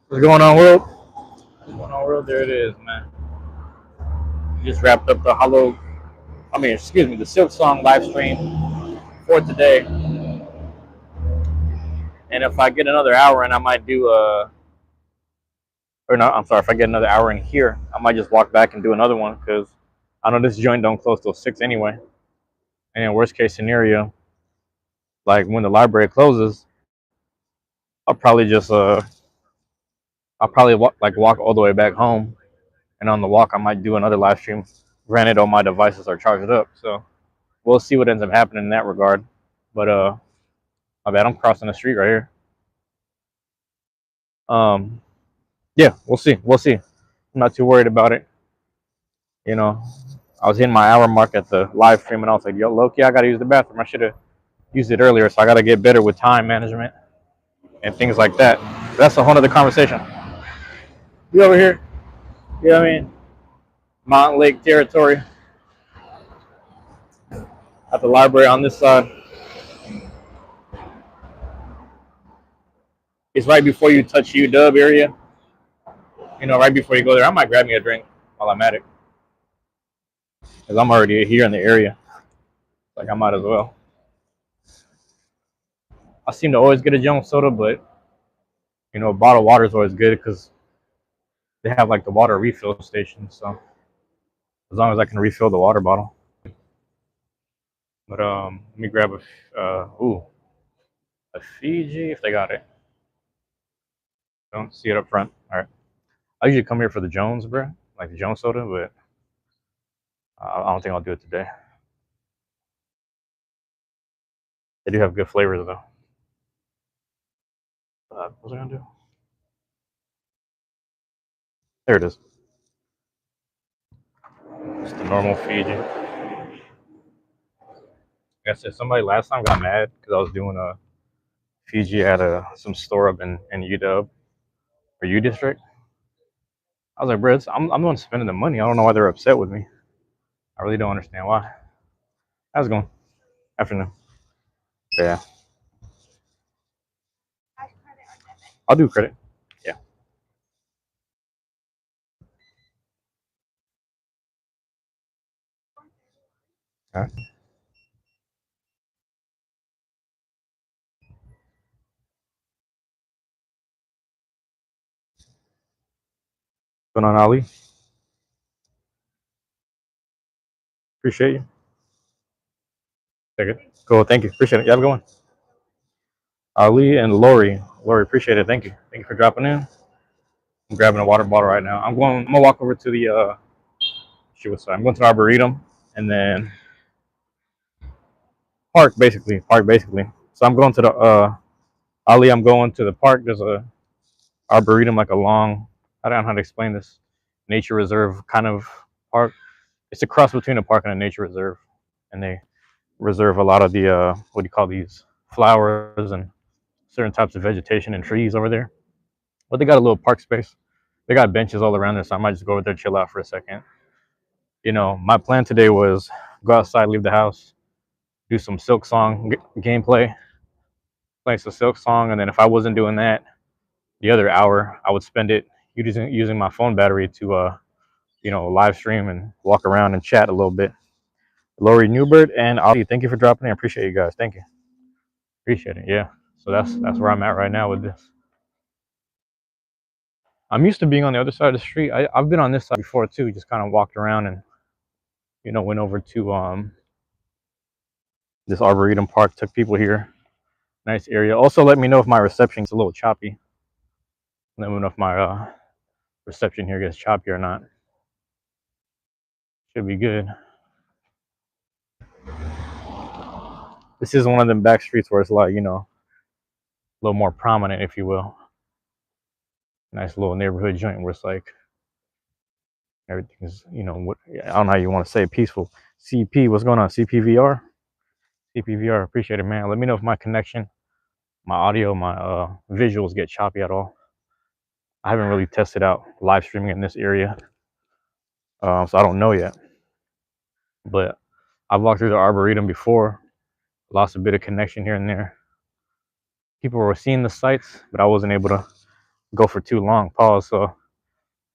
What's going on, world? What's going on, world? There it is, man. Just wrapped up the the Silk Song live stream for today. And if I get another hour in, I might do or no, I'm sorry, if I get another hour in here, I might just walk back and do another one because I know this joint don't close till 6 anyway. And in worst case scenario, like when the library closes, I'll probably just walk all the way back home, and on the walk I might do another live stream. Granted, all my devices are charged up, so we'll see what ends up happening in that regard. But my bad, I'm crossing the street right here. Um, yeah, we'll see. We'll see. I'm not too worried about it. You know, I was hitting my hour mark at the live stream, and I was like, "Yo, Loki, I gotta use the bathroom. I should have used it earlier, so I gotta get better with time management and things like that." That's a whole other conversation. You over here? You know what I mean? Mountain Lake territory. At the library on this side. It's right before you touch UW area. You know, right before you go there, I might grab me a drink while I'm at it, because I'm already here in the area. Like I might as well. I seem to always get a Jones soda, but a bottle of water is always good because they have like the water refill station. So as long as I can refill the water bottle. But let me grab a Fiji if they got it. Don't see it up front. All right. I usually come here for the Jones, bro, like the Jones soda, but I don't think I'll do it today. They do have good flavors though. What was I gonna do? There it is. It's the normal Fiji. Like I said, somebody last time got mad because I was doing a Fiji at some store up in UW or U District. I was like, bro, I'm the one spending the money. I don't know why they're upset with me. I really don't understand why. How's it going? Afternoon. Yeah. I'll do credit. Yeah. All right. What's going on, Ali? Appreciate you. Take it. Cool. Thank you. Appreciate it. You have a good one. Ali and Lori. Lori, appreciate it. Thank you. Thank you for dropping in. I'm grabbing a water bottle right now. I'm gonna walk over to the I'm going to the Arboretum and then Park basically. So I'm going to the Ali, I'm going to the park. There's a Arboretum, like a long, I don't know how to explain this, nature reserve kind of park. It's a cross between a park and a nature reserve. And they reserve a lot of the what do you call these, flowers and certain types of vegetation and trees over there. But they got a little park space. They got benches all around there, so I might just go over there, chill out for a second. My plan today was go outside, leave the house, do some Silk Song gameplay, play some Silk Song, and then if I wasn't doing that, the other hour I would spend it using my phone battery to live stream and walk around and chat a little bit. Lori Newbert and Ali, thank you for dropping in. I appreciate you guys. Thank you. Appreciate it. Yeah. So that's where I'm at right now with this. I'm used to being on the other side of the street. I've been on this side before too. Just kind of walked around and went over to this Arboretum Park. Took people here. Nice area. Also, let me know if my reception is a little choppy. Let me know if my reception here gets choppy or not. Should be good. This is one of them back streets where it's like a little more prominent, if you will. Nice little neighborhood joint where it's like everything's what I don't know how you want to say it, peaceful. CP, what's going on? CPVR, CPVR. Appreciate it, man. Let me know if my connection, my audio, my visuals get choppy at all. I haven't really tested out live streaming in this area, so I don't know yet. But I've walked through the Arboretum before, lost a bit of connection here and there. People were seeing the sights, but I wasn't able to go for too long. Pause. So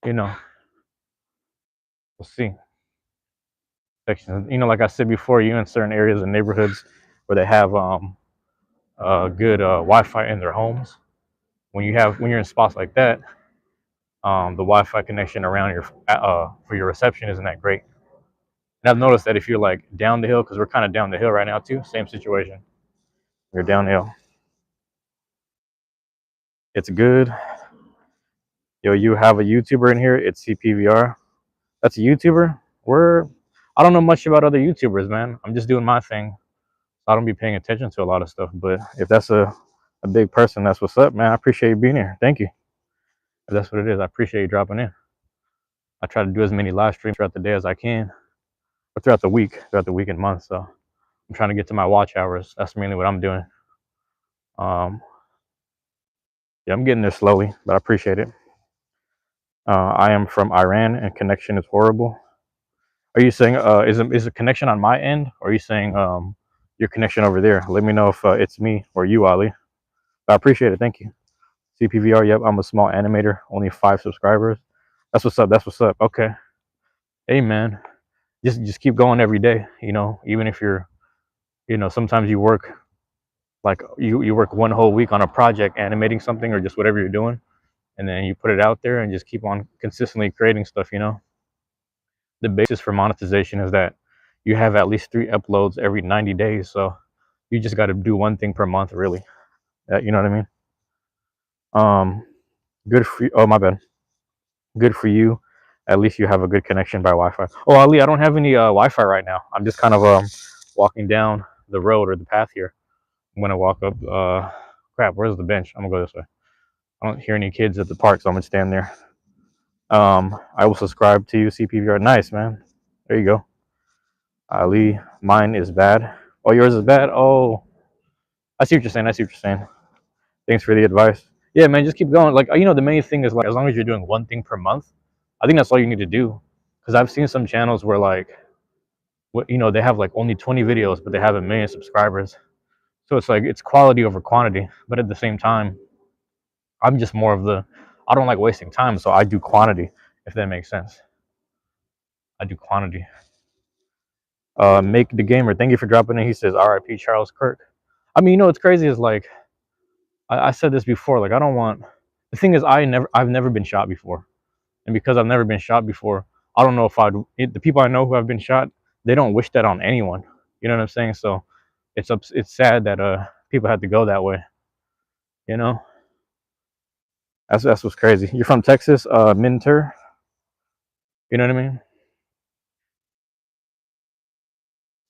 you know, we'll see. Sections. Like I said before, you in certain areas and neighborhoods where they have good Wi-Fi in their homes. When you're in spots like that, the Wi-Fi connection around your for your reception isn't that great. And I've noticed that if you're like down the hill, because we're kind of down the hill right now too, same situation. You're downhill. It's good. Yo, you have a YouTuber in here. It's CPVR. That's a YouTuber. I don't know much about other YouTubers, man. I'm just doing my thing. I don't be paying attention to a lot of stuff. But if that's a big person, that's what's up, man. I appreciate you being here. Thank you. If that's what it is, I appreciate you dropping in. I try to do as many live streams throughout the day as I can, or throughout the week and month. So I'm trying to get to my watch hours. That's mainly what I'm doing. Um, yeah, I'm getting there slowly, but I appreciate it. I am from Iran, and connection is horrible. Are you saying is a connection on my end, or are you saying your connection over there? Let me know if it's me or you, Ali. I appreciate it. Thank you. CPVR. Yep, I'm a small animator. Only 5 subscribers. That's what's up. That's what's up. Okay. Hey, man. Just keep going every day. Even if you're, sometimes you work like you work one whole week on a project animating something or just whatever you're doing, and then you put it out there and just keep on consistently creating stuff. The basis for monetization is that you have at least 3 uploads every 90 days. So you just got to do one thing per month, really. You know what I mean? Good for you. Oh, my bad. Good for you. At least you have a good connection by Wi-Fi. Oh, Ali, I don't have any Wi-Fi right now. I'm just kind of walking down the road or the path here. I'm gonna walk up. Crap, where's the bench? I'm gonna go this way. I don't hear any kids at the park, so I'm gonna stand there. I will subscribe to you, CPVR. Nice, man. There you go. Ali, mine is bad. Oh, yours is bad. Oh, I see what you're saying. I see what you're saying. Thanks for the advice. Yeah, man, just keep going. Like, the main thing is like as long as you're doing one thing per month, I think that's all you need to do. Because I've seen some channels where like, they have like only 20 videos, but they have 1 million subscribers. So it's like it's quality over quantity. But at the same time, I'm just more of I don't like wasting time, so I do quantity. If that makes sense, I do quantity. Make the gamer. Thank you for dropping in. He says, "R.I.P. Charles Kirk." I mean, what's crazy is like I said this before. Like I don't want. The thing is, I've never been shot before, and because I've never been shot before, I don't know if the people I know who have been shot, they don't wish that on anyone. You know what I'm saying? So it's sad that people had to go that way. You know, that's what's crazy. You're from Texas, Minter. You know what I mean?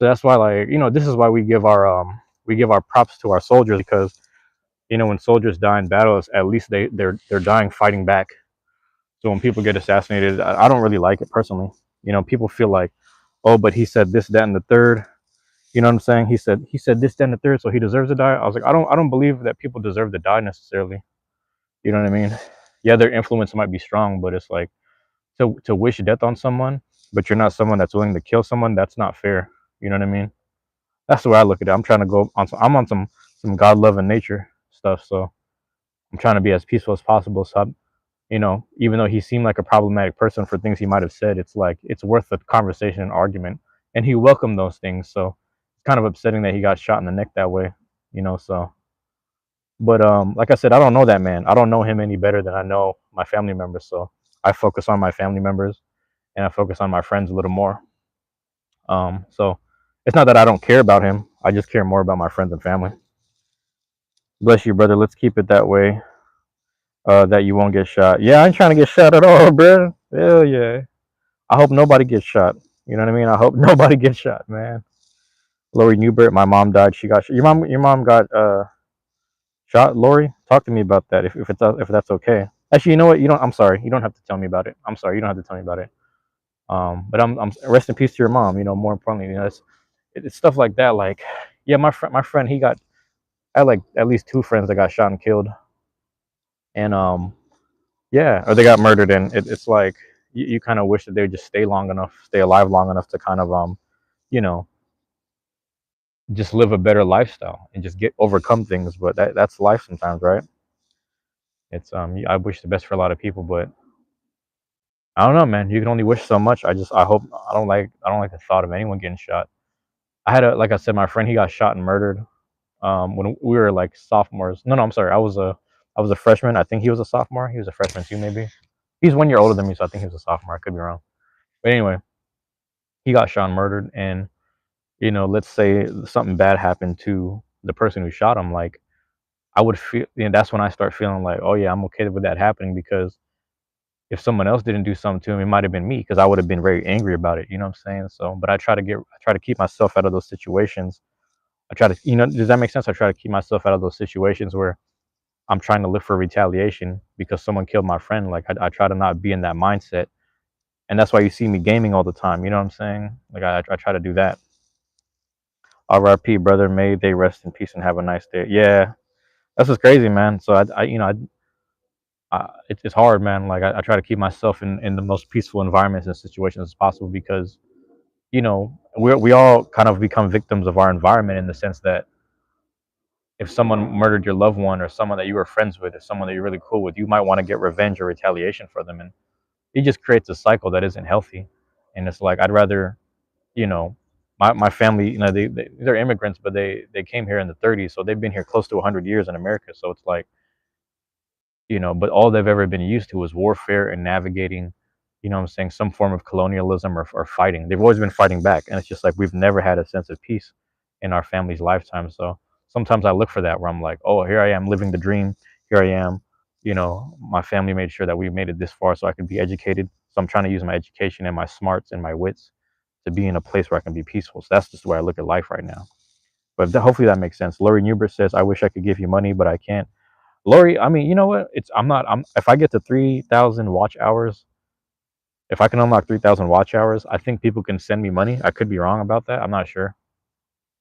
So that's why, like, this is why we give our props to our soldiers, because when soldiers die in battles, at least they're dying fighting back. So when people get assassinated, I don't really like it personally. People feel like, oh, but he said this, that, and the third. You know what I'm saying? He said this, that, and the third, so he deserves to die. I was like, I don't believe that people deserve to die necessarily. You know what I mean? Yeah, their influence might be strong, but it's like to wish death on someone, but you're not someone that's willing to kill someone. That's not fair. You know what I mean? That's the way I look at it. I'm trying to go on. I'm on some God loving nature stuff, so I'm trying to be as peaceful as possible. So even though he seemed like a problematic person for things he might have said, it's like it's worth a conversation and argument, and he welcomed those things. So it's kind of upsetting that he got shot in the neck that way. So. But like I said, I don't know that man. I don't know him any better than I know my family members. So I focus on my family members, and I focus on my friends a little more. So it's not that I don't care about him. I just care more about my friends and family. Bless you, brother. Let's keep it that way. That you won't get shot. Yeah, I ain't trying to get shot at all, bro. Hell yeah. I hope nobody gets shot. You know what I mean? I hope nobody gets shot, man. Lori Newbert, my mom died. She got shot. Your mom got shot. Lori, talk to me about that if that's okay. Actually, you know what? You don't. I'm sorry. You don't have to tell me about it. I'm sorry. You don't have to tell me about it. But I'm rest in peace to your mom. More importantly, it's stuff like that. Like, yeah, my friend, I had like at least 2 friends that got shot and killed, and yeah, or they got murdered, and it's like you kind of wish that they would just stay alive long enough to kind of you know, just live a better lifestyle and just overcome things. But that's life sometimes, right? It's I wish the best for a lot of people, but I don't know, man. You can only wish so much. I hope I don't like the thought of anyone getting shot. I had a like I said, my friend he got shot and murdered. When we were like sophomores. No, I'm sorry. I was a freshman. I think he was a sophomore. He was a freshman too, maybe. He's 1 year older than me, so I think he was a sophomore. I could be wrong. But anyway, he got shot and murdered, and let's say something bad happened to the person who shot him. Like I would feel, that's when I start feeling like, oh yeah, I'm okay with that happening because if someone else didn't do something to him, it might have been me because I would have been very angry about it. You know what I'm saying? So, but I try to keep myself out of those situations. I try to, does that make sense? I try to keep myself out of those situations where I'm trying to look for retaliation because someone killed my friend. Like I try to not be in that mindset, and that's why you see me gaming all the time. You know what I'm saying? Like I try to do that. R.I.P. brother. May they rest in peace and have a nice day. Yeah, that's just crazy, man. So it's hard, man. Like I try to keep myself in the most peaceful environments and situations as possible because we all kind of become victims of our environment in the sense that if someone murdered your loved one or someone that you were friends with or someone that you're really cool with, you might want to get revenge or retaliation for them, and it just creates a cycle that isn't healthy. And it's like I'd rather, you know, my family, they're immigrants, but they came here in the 30s, so they've been here close to 100 years in America. So it's like but all they've ever been used to was warfare and navigating, what I'm saying, some form of colonialism or fighting. They've always been fighting back. And it's just like we've never had a sense of peace in our family's lifetime. So sometimes I look for that where I'm like, oh, here I am living the dream. Here I am. My family made sure that we made it this far so I could be educated. So I'm trying to use my education and my smarts and my wits to be in a place where I can be peaceful. So that's just the way I look at life right now. But hopefully that makes sense. Lori Newbert says, I wish I could give you money, but I can't. Lori, I mean, you know what? I'm not. If I get to 3,000 watch hours, if I can unlock 3,000 watch hours, I think people can send me money. I could be wrong about that. I'm not sure.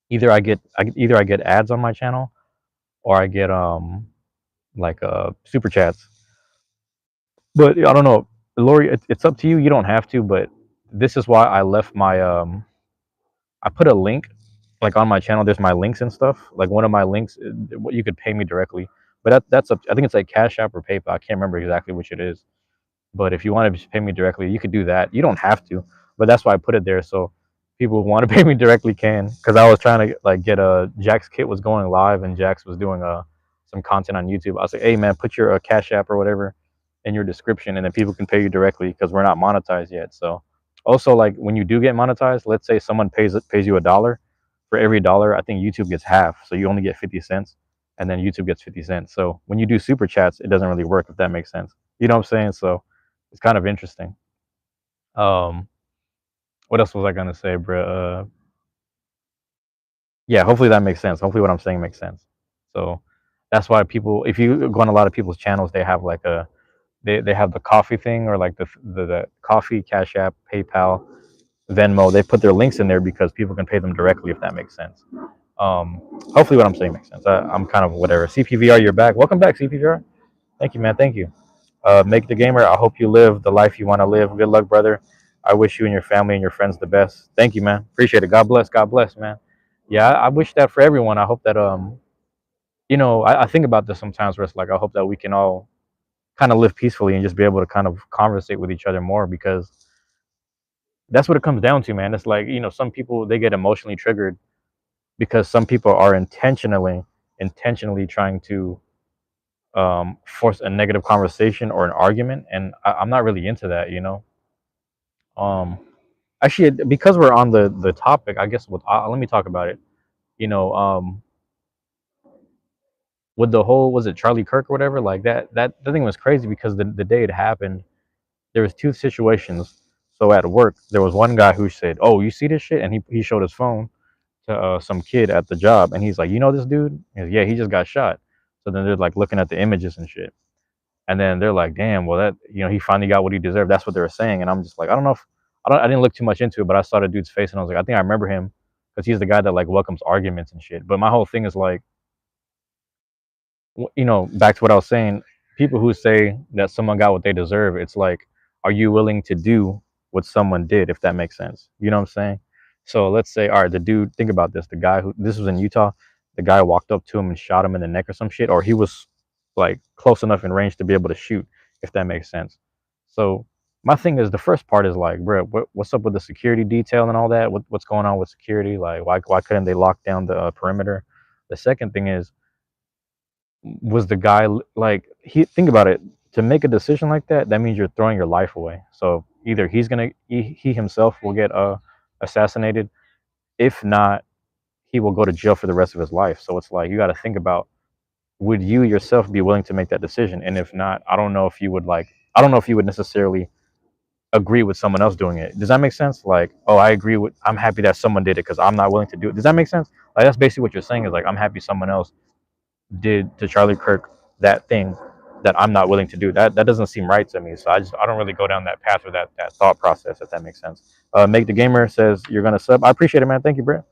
Either I get ads on my channel, or I get like super chats. But I don't know, Lori. It's up to you. You don't have to. But this is why I left my I put a link like on my channel. There's my links and stuff. Like one of my links, what you could pay me directly. But that's up. I think it's like Cash App or PayPal. I can't remember exactly which it is. But if you want to just pay me directly, you could do that. You don't have to, but that's why I put it there so people who want to pay me directly can. Because I was trying to like get a Jack's Kit was going live and Jax was doing some content on YouTube. I was like, hey man, put your Cash App or whatever in your description, and then people can pay you directly because we're not monetized yet. So also like when you do get monetized, let's say someone pays you $1 for every dollar. I think YouTube gets half, so you only get 50 cents, and then YouTube gets 50 cents. So when you do super chats, it doesn't really work if that makes sense. You know what I'm saying? So it's kind of interesting. Um, what else was I gonna say, bro? Yeah, hopefully that makes sense. Hopefully what I'm saying makes sense. So that's why people, if you go on a lot of people's channels, they have like they have the coffee thing or like the coffee, Cash App, PayPal, Venmo. They put their links in there because people can pay them directly if that makes sense. Hopefully what I'm saying makes sense. I'm kind of whatever. CPVR, you're back. Welcome back, CPVR. Thank you, man. Thank you. Make the gamer. I hope you live the life you want to live. Good luck, brother. I wish you and your family and your friends the best. Thank you, man. Appreciate it. God bless. God bless, man. Yeah, I wish that for everyone. I hope that I think about this sometimes where it's like I hope that we can all kind of live peacefully and just be able to kind of conversate with each other more because that's what it comes down to, man. It's like, some people they get emotionally triggered because some people are intentionally trying to force a negative conversation or an argument, and I'm not really into that. Um, Actually, because we're on the topic, I guess let me talk about it. You know, with the whole was it Charlie Kirk or whatever, like that thing was crazy because the day it happened, there was two situations. So at work, there was one guy who said, "Oh, you see this shit?" and he showed his phone to some kid at the job, and he's like, "You know this dude?" He goes, yeah, he just got shot. So then they're like looking at the images and shit. And then they're like, damn, well that he finally got what he deserved. That's what they were saying. And I'm just like, I don't know if I didn't look too much into it, but I saw the dude's face and I was like, I think I remember him because he's the guy that like welcomes arguments and shit. But my whole thing is like, back to what I was saying, people who say that someone got what they deserve, it's like, are you willing to do what someone did, if that makes sense? You know what I'm saying? So let's say, all right, the dude, think about this. The guy this was in Utah, the guy walked up to him and shot him in the neck or some shit, or he was like close enough in range to be able to shoot, if that makes sense. So my thing is the first part is like, bro, what's up with the security detail and all that? What's going on with security? Like, why couldn't they lock down the perimeter? The second thing is, was the guy like he? Think about it. To make a decision like that, that means you're throwing your life away. So either he himself will get assassinated. If not, he will go to jail for the rest of his life. So it's like you got to think about, would you yourself be willing to make that decision? And if not, I don't know if you would like, I don't know if you would necessarily agree with someone else doing it. Does that make sense? Like, oh, I agree with, I'm happy that someone did it because I'm not willing to do it. Does that make sense? Like, that's basically what you're saying is like, I'm happy someone else did to Charlie Kirk that thing that I'm not willing to do. That doesn't seem right to me. So I don't really go down that path or that thought process, if that makes sense. Make the Gamer says you're gonna sub. I appreciate it, man. Thank you, Brett.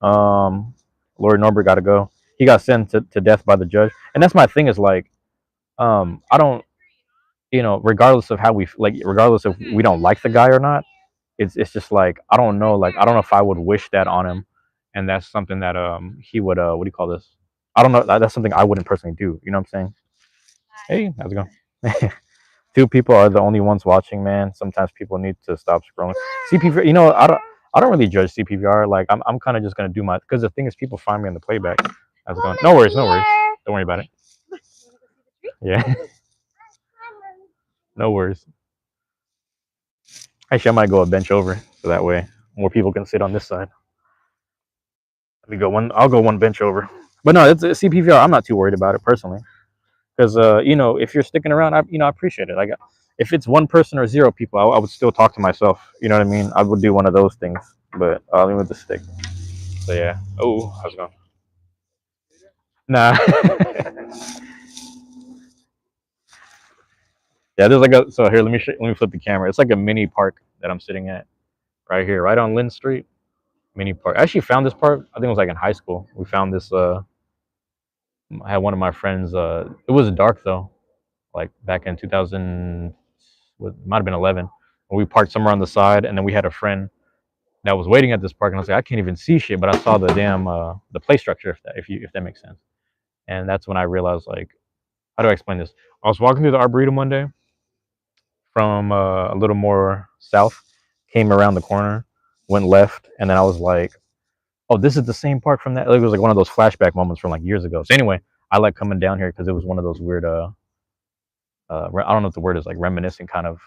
Lord Norbert got to go. He got sentenced to death by the judge, and that's my thing. Is like, I don't, regardless of how we like, regardless if we don't like the guy or not, it's just like I don't know, like I don't know if I would wish that on him, and that's something that he would what do you call this? I don't know. That's something I wouldn't personally do. You know what I'm saying? Hey, how's it going? Two people are the only ones watching, man. Sometimes people need to stop scrolling. CPVR, I don't really judge CPVR. Like I'm kind of just gonna do my, because the thing is, people find me in the playback. How's it going? No worries, no worries. Don't worry about it. Yeah, no worries. Actually, I might go a bench over so that way more people can sit on this side. Let me go one. I'll go one bench over. But no, it's CPVR. I'm not too worried about it personally, because if you're sticking around, I appreciate it. Like, if it's one person or zero people, I would still talk to myself. You know what I mean? I would do one of those things. But I'll leave with the stick. So yeah. Oh, how's it going? Nah. Yeah, there's like a, so here, let me flip the camera. It's like a mini park that I'm sitting at right here, right on Lynn Street. Mini park. I actually found this park. I think it was like in high school. We found this. I had one of my friends. It was dark though, like back in 2000. What might have been 11. And we parked somewhere on the side, and then we had a friend that was waiting at this park, and I was like, I can't even see shit, but I saw the damn the play structure, if that makes sense. And that's when I realized, like, how do I explain this? I was walking through the Arboretum one day from a little more south, came around the corner, went left, and then I was like, oh, this is the same park from that. It was like one of those flashback moments from like years ago. So anyway, I like coming down here because it was one of those weird, I don't know if the word is like reminiscent kind of,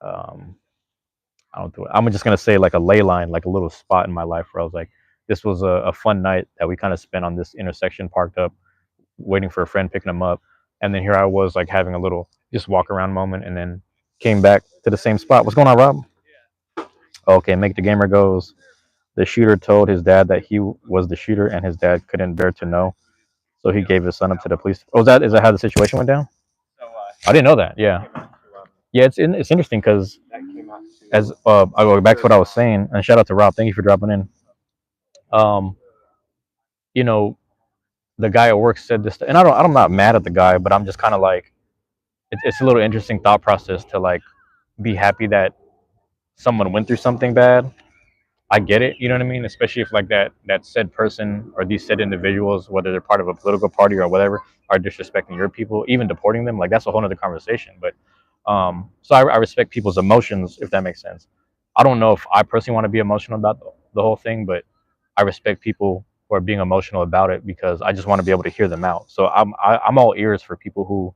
um, I don't know. I'm just gonna say like a ley line, like a little spot in my life where I was like, this was a fun night that we kind of spent on this intersection, parked up, waiting for a friend picking him up, and then here I was like having a little just walk around moment, and then came back to the same spot. What's going on, Rob? Okay, make the gamer goes. The shooter told his dad that he was the shooter, and his dad couldn't bear to know, so he gave his son up to the police. Oh, is that how the situation went down? I didn't know that. Yeah, yeah. It's interesting because as I go back to what I was saying, and shout out to Rob. Thank you for dropping in. Um, you know, the guy at work said this, and I'm not mad at the guy, but I'm just kind of like, it's a little interesting thought process to like be happy that someone went through something bad. I get it, you know what I mean? Especially if like that said person or these said individuals, whether they're part of a political party or whatever, are disrespecting your people, even deporting them. Like that's a whole other conversation. But so I respect people's emotions, if that makes sense. I don't know if I personally want to be emotional about the whole thing, but I respect people who are being emotional about it because I just want to be able to hear them out. So I'm all ears for people who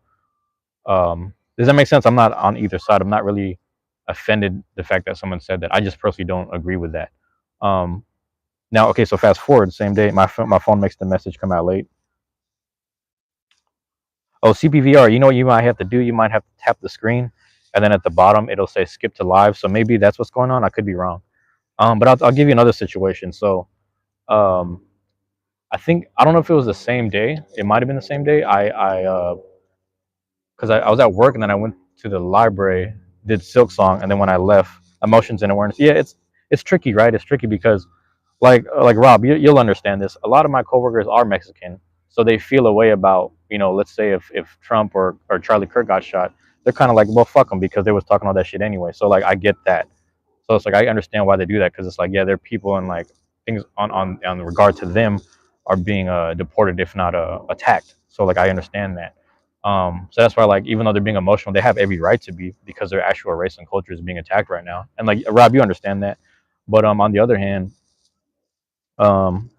does that make sense? I'm not on either side. I'm not really offended the fact that someone said that. I just personally don't agree with that. Um, Now, okay, so fast forward, same day, my phone makes the message come out late. Oh, CPVR, you know what you might have to do? You might have to tap the screen, and then at the bottom it'll say skip to live. So maybe that's what's going on. I could be wrong. But I'll give you another situation. So, um, I don't know if it was the same day. It might have been the same day. Because I was at work and then I went to the library, did Silk Song, and then when I left, Emotions and Awareness. Yeah, it's tricky, right? It's tricky because like Rob, you'll understand this. A lot of my coworkers are Mexican, so they feel a way about, let's say if Trump or Charlie Kirk got shot, they're kind of like, well, fuck them because they was talking all that shit anyway. So like I get that. So it's like I understand why they do that because it's like, yeah, they're people and like things on regard to them are being deported, if not attacked. So like I understand that. So that's why, like, even though they're being emotional, they have every right to be, because their actual race and culture is being attacked right now. And like Rob, you understand that. But on the other hand, um,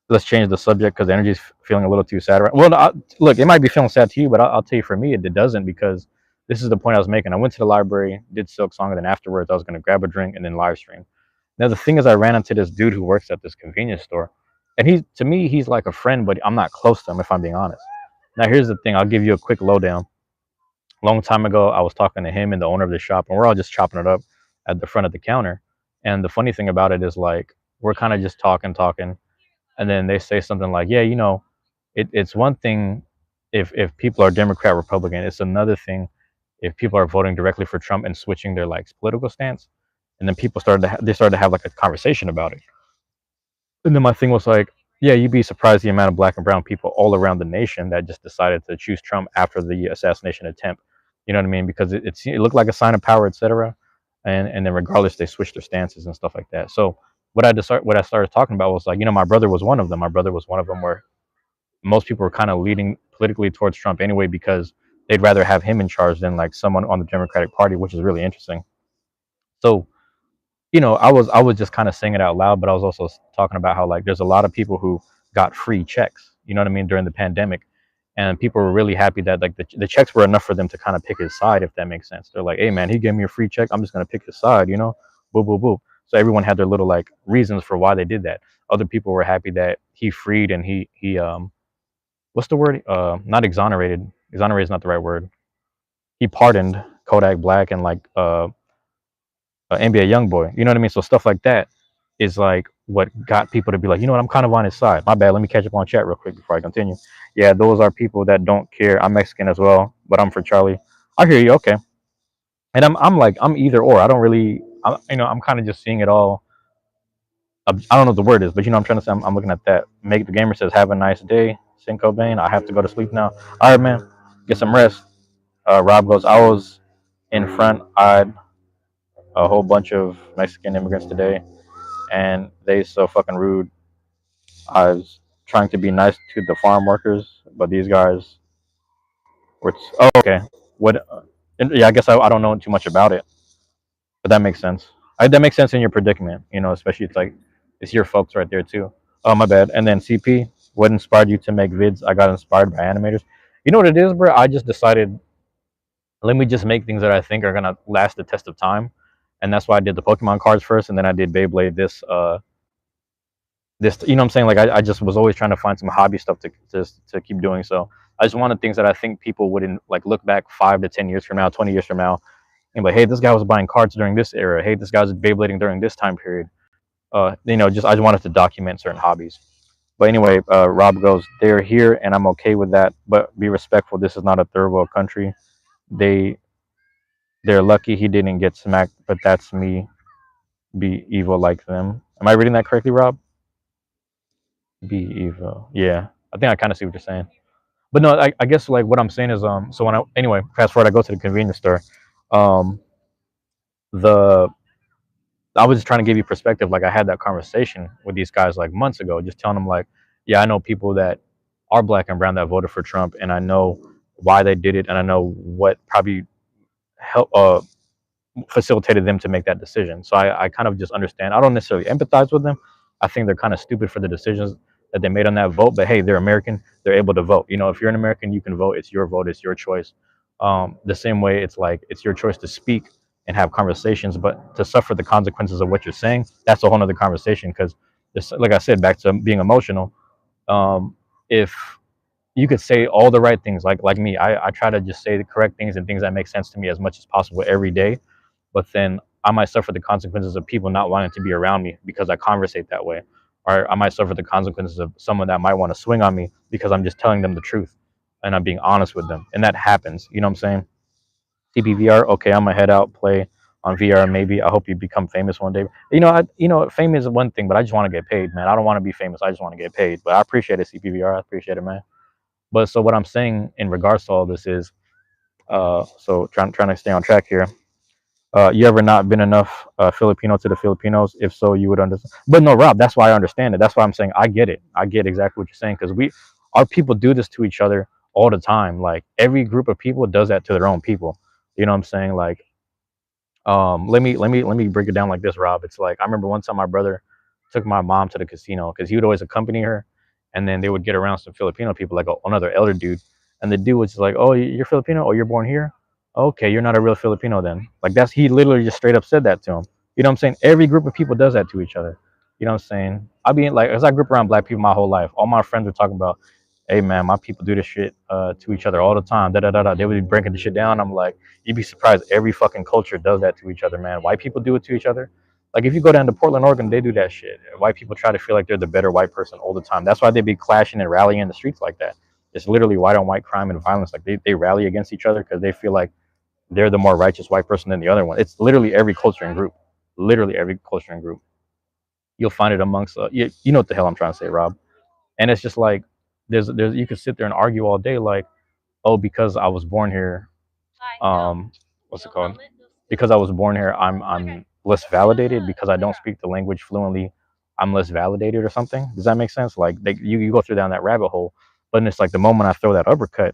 let's change the subject because energy is feeling a little too sad. Right? Well, no, look, it might be feeling sad to you, but I'll tell you, for me, it doesn't, because this is the point I was making. I went to the library, did Silk Song, and then afterwards, I was going to grab a drink and then live stream. Now, the thing is, I ran into this dude who works at this convenience store, and to me, he's like a friend, but I'm not close to him, if I'm being honest. Now, here's the thing. I'll give you a quick lowdown. A long time ago, I was talking to him and the owner of the shop, and we're all just chopping it up at the front of the counter. And the funny thing about it is, like, we're kind of just talking, and then they say something like, "Yeah, it's one thing if people are Democrat, Republican. It's another thing if people are voting directly for Trump and switching their like political stance." And then people started to have like a conversation about it. And then my thing was like, yeah, you'd be surprised the amount of black and brown people all around the nation that just decided to choose Trump after the assassination attempt. You know what I mean? Because it looked like a sign of power, etc. And then regardless, they switched their stances and stuff like that. So what I started talking about was like, my brother was one of them. My brother was one of them where most people were kind of leading politically towards Trump anyway, because they'd rather have him in charge than like someone on the Democratic Party, which is really interesting. So I was just kind of saying it out loud, but I was also talking about how like there's a lot of people who got free checks, you know what I mean, during the pandemic, and people were really happy that like the checks were enough for them to kind of pick his side, if that makes sense. They're like, hey man, he gave me a free check, I'm just gonna pick his side, boo boo boo. So everyone had their little like reasons for why they did that. Other people were happy that he freed and he what's the word? Not exonerated. Exonerated is not the right word. He pardoned Kodak Black and like NBA YoungBoy. You know what I mean? So stuff like that is like what got people to be like, you know what? I'm kind of on his side. My bad. Let me catch up on chat real quick before I continue. Yeah, those are people that don't care. I'm Mexican as well, but I'm for Charlie. I hear you. Okay, and I'm like I'm either or. I don't really. I'm kind of just seeing it all. I don't know what the word is, but I'm trying to say. I'm looking at that. Make the gamer says, "Have a nice day, Cinco Bain. I have to go to sleep now. All right, man. Get some rest." Rob goes, "I was in front. Eyed a whole bunch of Mexican immigrants today, and they so fucking rude. I was trying to be nice to the farm workers, but these guys were. Oh, okay. What? Yeah, I guess I don't know too much about it, but that makes sense. That makes sense in your predicament. Especially it's your folks right there too. Oh, my bad. And then CP, what inspired you to make vids? I got inspired by animators. You know what it is, bro? I just decided, let me just make things that I think are gonna last the test of time, and that's why I did the Pokemon cards first, and then I did Beyblade this, what I'm saying, like I just was always trying to find some hobby stuff to keep doing. So I just wanted things that I think people wouldn't like look back 5 to 10 years from now, 20 years from now, and like, hey, this guy was buying cards during this era, hey, this guy was Beyblading during this time period. Just I just wanted to document certain hobbies. But anyway, Rob goes, they're here and I'm okay with that, but be respectful, this is not a third world country. They they're lucky he didn't get smacked, but that's me, be evil like them. Am I reading that correctly, Rob? Be evil. Yeah, I think I kind of see what you're saying. But no, I guess like what I'm saying is so when I anyway fast forward, I go to the convenience store. um the I was just trying to give you perspective. Like I had that conversation with these guys like months ago, just telling them like, yeah, I know people that are black and brown that voted for Trump, and I know why they did it, and I know what probably help facilitated them to make that decision. So I kind of just understand. I don't necessarily empathize with them. I think they're kind of stupid for the decisions that they made on that vote. But hey, they're American. They're able to vote. If you're an American, you can vote. It's your vote. It's your choice. The same way it's like it's your choice to speak and have conversations, but to suffer the consequences of what you're saying, that's a whole other conversation. Because, like I said, back to being emotional. If you could say all the right things, like me, I try to just say the correct things and things that make sense to me as much as possible every day, but then I might suffer the consequences of people not wanting to be around me because I conversate that way. Or I might suffer the consequences of someone that might want to swing on me because I'm just telling them the truth and I'm being honest with them. And that happens. You know what I'm saying? CPVR, okay, I'm gonna head out, play on VR maybe. I hope you become famous one day. Fame is one thing, but I just want to get paid, man. I don't want to be famous. I just want to get paid. But I appreciate it, CPVR. I appreciate it, man. But so what I'm saying in regards to all this is, so trying to stay on track here. You ever not been enough Filipino to the Filipinos? If so, you would understand. But no, Rob, that's why I understand it. That's why I'm saying I get it. I get exactly what you're saying because our people do this to each other all the time. Like every group of people does that to their own people. You know what I'm saying? Like let me break it down like this, Rob. It's like I remember one time my brother took my mom to the casino because he would always accompany her, and then they would get around some Filipino people, like another elder dude, and the dude was just like, "Oh, you're Filipino? Oh, you're born here? Okay, you're not a real Filipino then." Like that's he literally just straight up said that to him. You know what I'm saying? Every group of people does that to each other. You know what I'm saying? I mean, like as I grew up around black people my whole life, all my friends were talking about, "Hey man, my people do this shit to each other all the time." Da da da da. They would be breaking the shit down. I'm like, you'd be surprised. Every fucking culture does that to each other, man. White people do it to each other. Like if you go down to Portland, Oregon, they do that shit. White people try to feel like they're the better white person all the time. That's why they be clashing and rallying in the streets like that. It's literally white on white crime and violence. Like they rally against each other because they feel like they're the more righteous white person than the other one. It's literally every culture and group. Literally every culture and group. You'll find it amongst you know what the hell I'm trying to say, Rob. And it's just like there's you could sit there and argue all day like, oh, because I was born here, what's it called? Because I was born here, I'm less validated because I don't speak the language fluently. I'm less validated or something. Does that make sense? Like you go through down that rabbit hole, but then it's like the moment I throw that uppercut,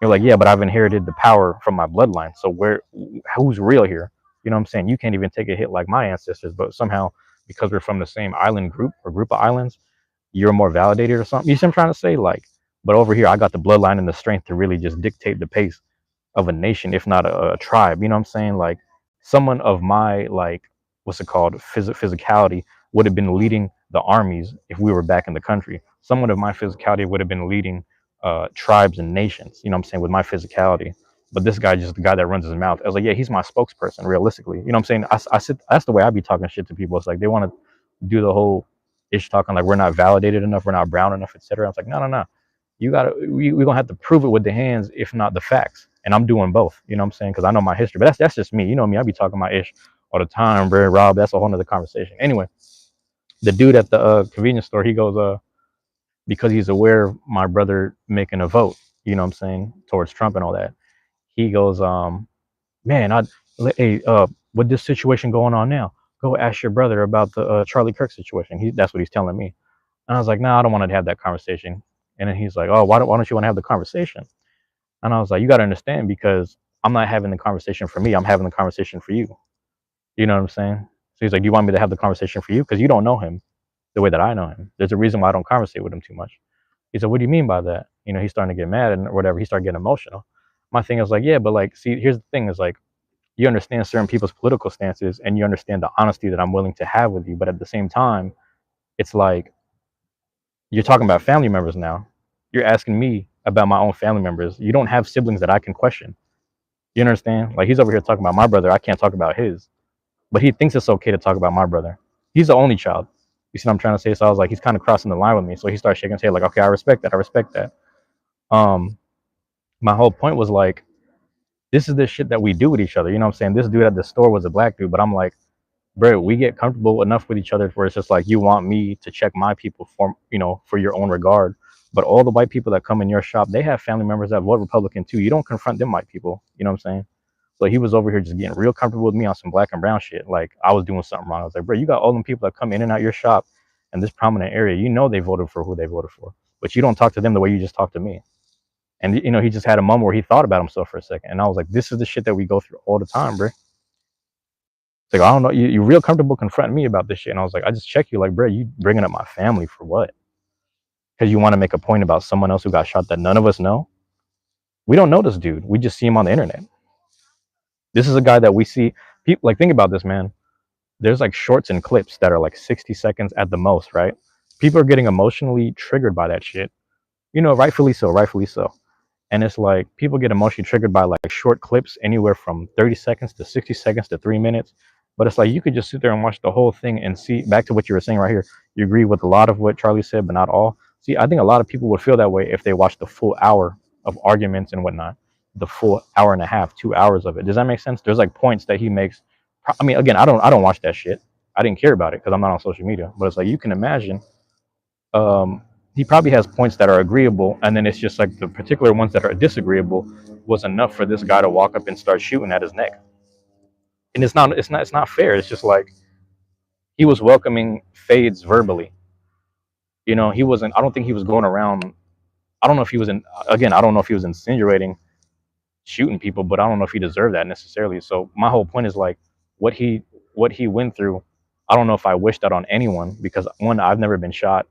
you're like, yeah, but I've inherited the power from my bloodline. So who's real here? You know what I'm saying? You can't even take a hit like my ancestors, but somehow because we're from the same island group or group of islands, you're more validated or something. You see what I'm trying to say? Like, but over here, I got the bloodline and the strength to really just dictate the pace of a nation, if not a tribe. You know what I'm saying? Like someone of my like what's it called physicality would have been leading the armies if we were back in the country. Someone of my physicality would have been leading tribes and nations. You know what I'm saying? With my physicality. But this guy just the guy that runs his mouth. I was like, yeah, he's my spokesperson. Realistically, you know what I'm saying? I sit. That's the way I be talking shit to people. It's like they want to do the whole ish talking like we're not validated enough, we're not brown enough, etc. I was like, no, no, no. You gotta we gonna have to prove it with the hands, if not the facts. And I'm doing both. You know what I'm saying? Because I know my history. But that's just me. You know me. I be talking my ish all the time, bro. Rob, that's a whole nother conversation. Anyway, the dude at the convenience store, he goes, because he's aware of my brother making a vote, you know what I'm saying, towards Trump and all that. He goes, man, hey, with this situation going on now, go ask your brother about the Charlie Kirk situation. That's what he's telling me. And I was like, nah, I don't want to have that conversation. And then he's like, oh, why don't you want to have the conversation? And I was like, you got to understand because I'm not having the conversation for me. I'm having the conversation for you. You know what I'm saying? So he's like, do you want me to have the conversation for you? Because you don't know him the way that I know him. There's a reason why I don't conversate with him too much. He said, what do you mean by that? You know, he's starting to get mad and whatever. He started getting emotional. My thing is like, yeah, but like, see, here's the thing is like, you understand certain people's political stances and you understand the honesty that I'm willing to have with you. But at the same time, it's like, you're talking about family members now. You're asking me about my own family members. You don't have siblings that I can question. You understand? Like he's over here talking about my brother. I can't talk about his, but he thinks it's okay to talk about my brother. He's the only child. You see what I'm trying to say? So I was like, he's kind of crossing the line with me. So he started shaking his head like, okay, I respect that. I respect that. Um, my whole point was like, this is the shit that we do with each other. You know what I'm saying? This dude at the store was a black dude, but I'm like, bro, we get comfortable enough with each other where it's just like you want me to check my people for for your own regard. But all the white people that come in your shop, they have family members that vote Republican too. You don't confront them white people. You know what I'm saying? So he was over here just getting real comfortable with me on some black and brown shit. Like I was doing something wrong. I was like, bro, you got all them people that come in and out your shop in this prominent area. You know they voted for who they voted for, but you don't talk to them the way you just talk to me. And he just had a moment where he thought about himself for a second. And I was like, this is the shit that we go through all the time, bro. It's like, I don't know, you real comfortable confronting me about this shit. And I was like, I just check you like, bro, you bringing up my family for what? Because you want to make a point about someone else who got shot that none of us know? We don't know this dude. We just see him on the internet. This is a guy that we see. People like think about this, man. There's like shorts and clips that are like 60 seconds at the most, right? People are getting emotionally triggered by that shit. Rightfully so, rightfully so. And it's like people get emotionally triggered by like short clips anywhere from 30 seconds to 60 seconds to 3 minutes. But it's like you could just sit there and watch the whole thing and see back to what you were saying right here. You agree with a lot of what Charlie said, but not all. See, I think a lot of people would feel that way if they watched the full hour of arguments and whatnot, the full hour and a half, 2 hours of it. Does that make sense? There's like points that he makes. I mean, again, I don't watch that shit. I didn't care about it because I'm not on social media. But it's like you can imagine um, he probably has points that are agreeable, and then it's just like the particular ones that are disagreeable was enough for this guy to walk up and start shooting at his neck. and it's not fair. It's just like he was welcoming fades verbally. He wasn't. I don't think he was going around. I don't know if he was in. Again, I don't know if he was insinuating shooting people, but I don't know if he deserved that necessarily. So my whole point is like what he what he went through. I don't know if I wish that on anyone because one, I've never been shot,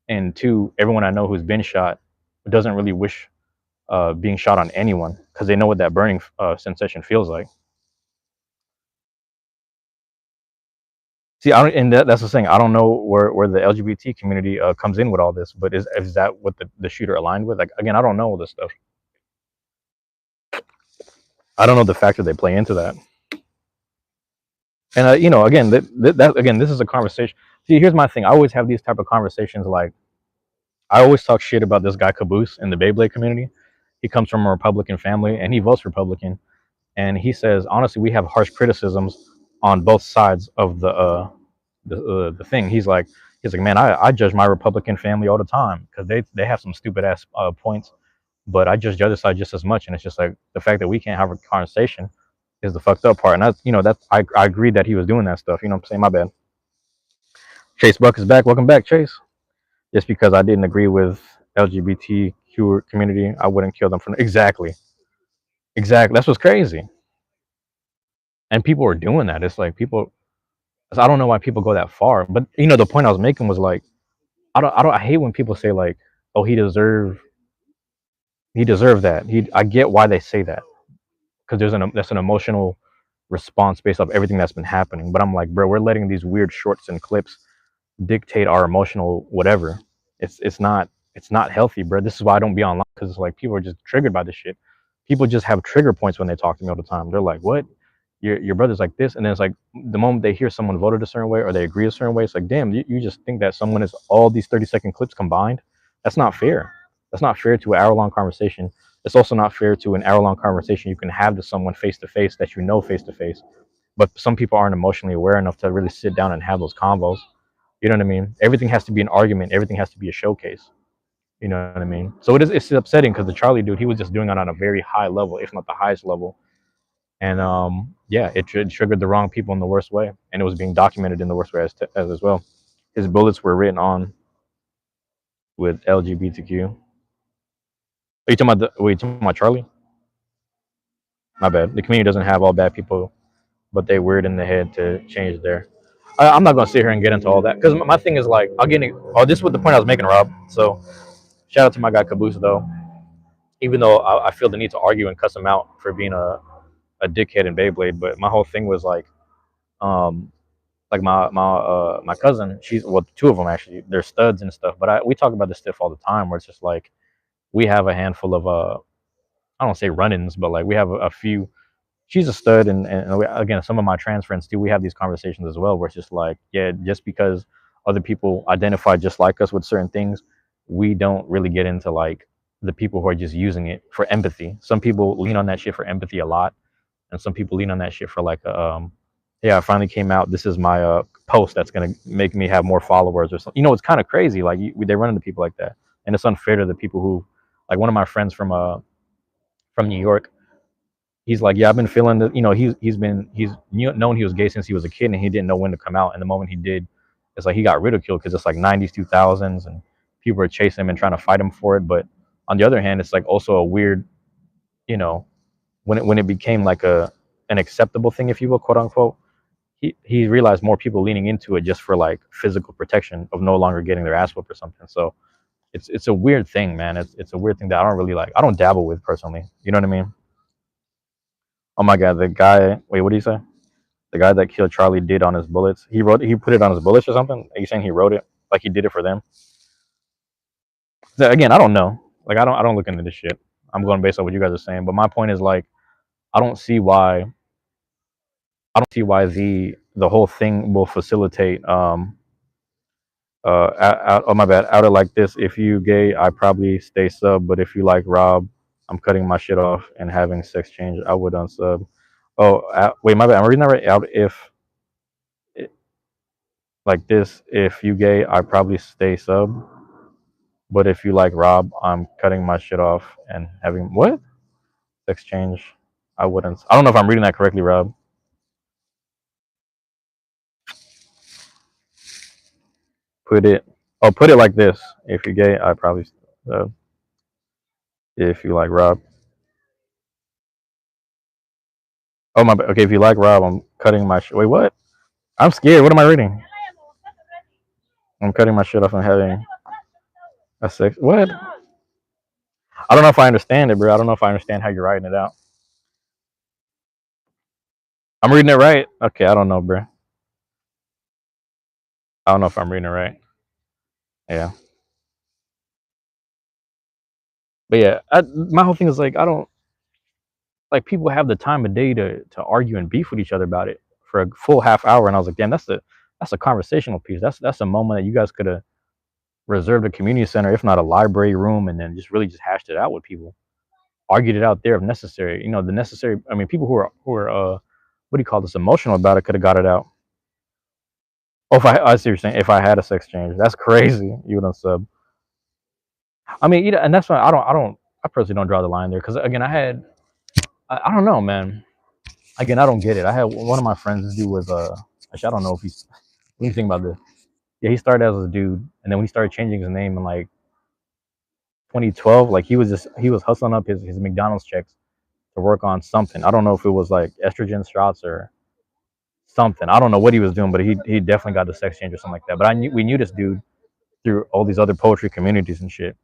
and two, everyone I know who's been shot doesn't really wish being shot on anyone because they know what that burning sensation feels like. See, I don't, and that's the thing. I don't know where the LGBT community comes in with all this, but is that what the shooter aligned with? Like again, I don't know all this stuff. I don't know the factor they play into that. And again, that again, this is a conversation. See, here's my thing. I always have these type of conversations. Like I always talk shit about this guy Caboose in the Beyblade community. He comes from a Republican family and he votes Republican. And he says honestly, we have harsh criticisms on both sides of the thing. He's like, man, I judge my Republican family all the time because they have some stupid ass points, but I judge the other side just as much. And it's just like the fact that we can't have a conversation is the fucked up part. And that's I agreed that he was doing that stuff. You know what I'm saying? My bad. Chase Buck is back. Welcome back, Chase. Just because I didn't agree with LGBTQ community, I wouldn't kill them for exactly. That's what's crazy. And people were doing that. It's like people. I don't know why people go that far. But the point I was making was like, I hate when people say like, oh, he deserved that. I get why they say that because that's an emotional response based off everything that's been happening. But I'm like, bro, we're letting these weird shorts and clips dictate our emotional whatever. It's not healthy, bro. This is why I don't be online because it's like people are just triggered by this shit. People just have trigger points when they talk to me all the time. They're like, "What? Your brother's like this," and then it's like the moment they hear someone voted a certain way or they agree a certain way, it's like, damn, you just think that someone is all these 30-second clips combined. That's not fair. That's not fair to an hour-long conversation. It's also not fair to an hour-long conversation you can have to someone face to face that you know face to face. But some people aren't emotionally aware enough to really sit down and have those convos. You know what I mean? Everything has to be an argument. Everything has to be a showcase. You know what I mean? So it's upsetting because the Charlie dude, he was just doing it on a very high level, if not the highest level. And yeah, it triggered the wrong people in the worst way, and it was being documented in the worst way as well. His bullets were written on with LGBTQ. Are you talking about wait, you talking about Charlie? My bad. The community doesn't have all bad people, but they weird in the head to change their. I'm not gonna sit here and get into all that because my thing is like I'll get. Oh, this was the point I was making, Rob. So shout out to my guy Caboose though. Even though I feel the need to argue and cuss him out for being a dickhead in Beyblade, but my whole thing was um, like my cousin, she's well, two of them actually, they're studs and stuff. But we talk about this stuff all the time, where it's just like we have a handful of I don't say run-ins, but like we have a few. She's a stud, and again, some of my trans friends too. We have these conversations as well, where it's just like, yeah, just because other people identify just like us with certain things, we don't really get into like the people who are just using it for empathy. Some people lean on that shit for empathy a lot, and some people lean on that shit for like, yeah, I finally came out. This is my post that's gonna make me have more followers or something. It's kind of crazy. Like they run into people like that, and it's unfair to the people who, like one of my friends from New York, he's like, yeah, I've been feeling that. He's known he was gay since he was a kid, and he didn't know when to come out. And the moment he did, it's like he got ridiculed because it's like '90s, 2000s, and people were chasing him and trying to fight him for it. But on the other hand, it's like also a weird, you know, when it became like an acceptable thing, if you will, quote unquote. He realized more people leaning into it just for like physical protection of no longer getting their ass whooped or something. So it's a weird thing, man. It's a weird thing that I don't really like. I don't dabble with personally. You know what I mean? Oh my god, the guy. Wait, what do you say? The guy that killed Charlie did on his bullets. He put it on his bullets or something. Are you saying he wrote it like he did it for them? So, again, I don't know. Like I don't look into this shit. I'm going based on what you guys are saying. But my point is like I don't see why the whole thing will facilitate out oh my bad out of like this. If you gay, I probably stay sub, but if you like Rob, I'm cutting my shit off and having sex change. I would unsub. Oh, wait, my bad. I'm reading that right. Out if like this, if you gay, I probably stay sub, but if you like Rob, I'm cutting my shit off and having what sex change. I wouldn't. I don't know if I'm reading that correctly, Rob. put it. Oh, put it like this. If you're gay, I probably. Uh, if you like Rob. Oh my. Okay, if you like Rob, I'm cutting my. Wait, what? I'm scared. What am I reading? I'm cutting my shit off and having a sex. What? I don't know if I understand it, bro. I don't know if I understand how you're writing it out. I'm reading it right. Okay, I don't know, bro. I don't know if I'm reading it right. Yeah, but yeah, my whole thing is like I don't like people have the time of day to argue and beef with each other about it for a full half hour, and I was like, damn, that's a conversational piece. That's a moment that you guys could have reserved a community center, if not a library room, and then just really just hashed it out with people, argued it out there if necessary. You know, the necessary. I mean, people who are what do you call this, emotional about it could have got it out. Oh, if I see what you're saying. If I had a sex change, that's crazy. You would unsub. I mean, and that's why I personally don't draw the line there because again, I don't know, man. Again, I don't get it. I had one of my friends. This dude was actually, I don't know if he's. What do you think about this? Yeah, he started as a dude, and then when he started changing his name in like 2012, like he was hustling up his McDonald's checks to work on something. I don't know if it was like estrogen shots or something. I don't know what he was doing, but he definitely got the sex change or something like that. But we knew this dude through all these other poetry communities and shit.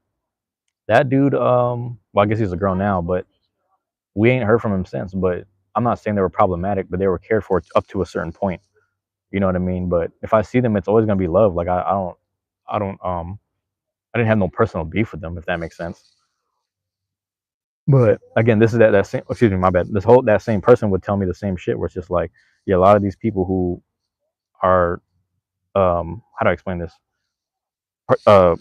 That dude, well, I guess he's a girl now, but we ain't heard from him since. But I'm not saying they were problematic, but they were cared for up to a certain point. You know what I mean? But if I see them, it's always gonna be love. Like I don't, I didn't have no personal beef with them, if that makes sense. But again, this is that same. Excuse me, my bad. That same person would tell me the same shit. Where it's just like, yeah, a lot of these people who are, how do I explain this? Uh,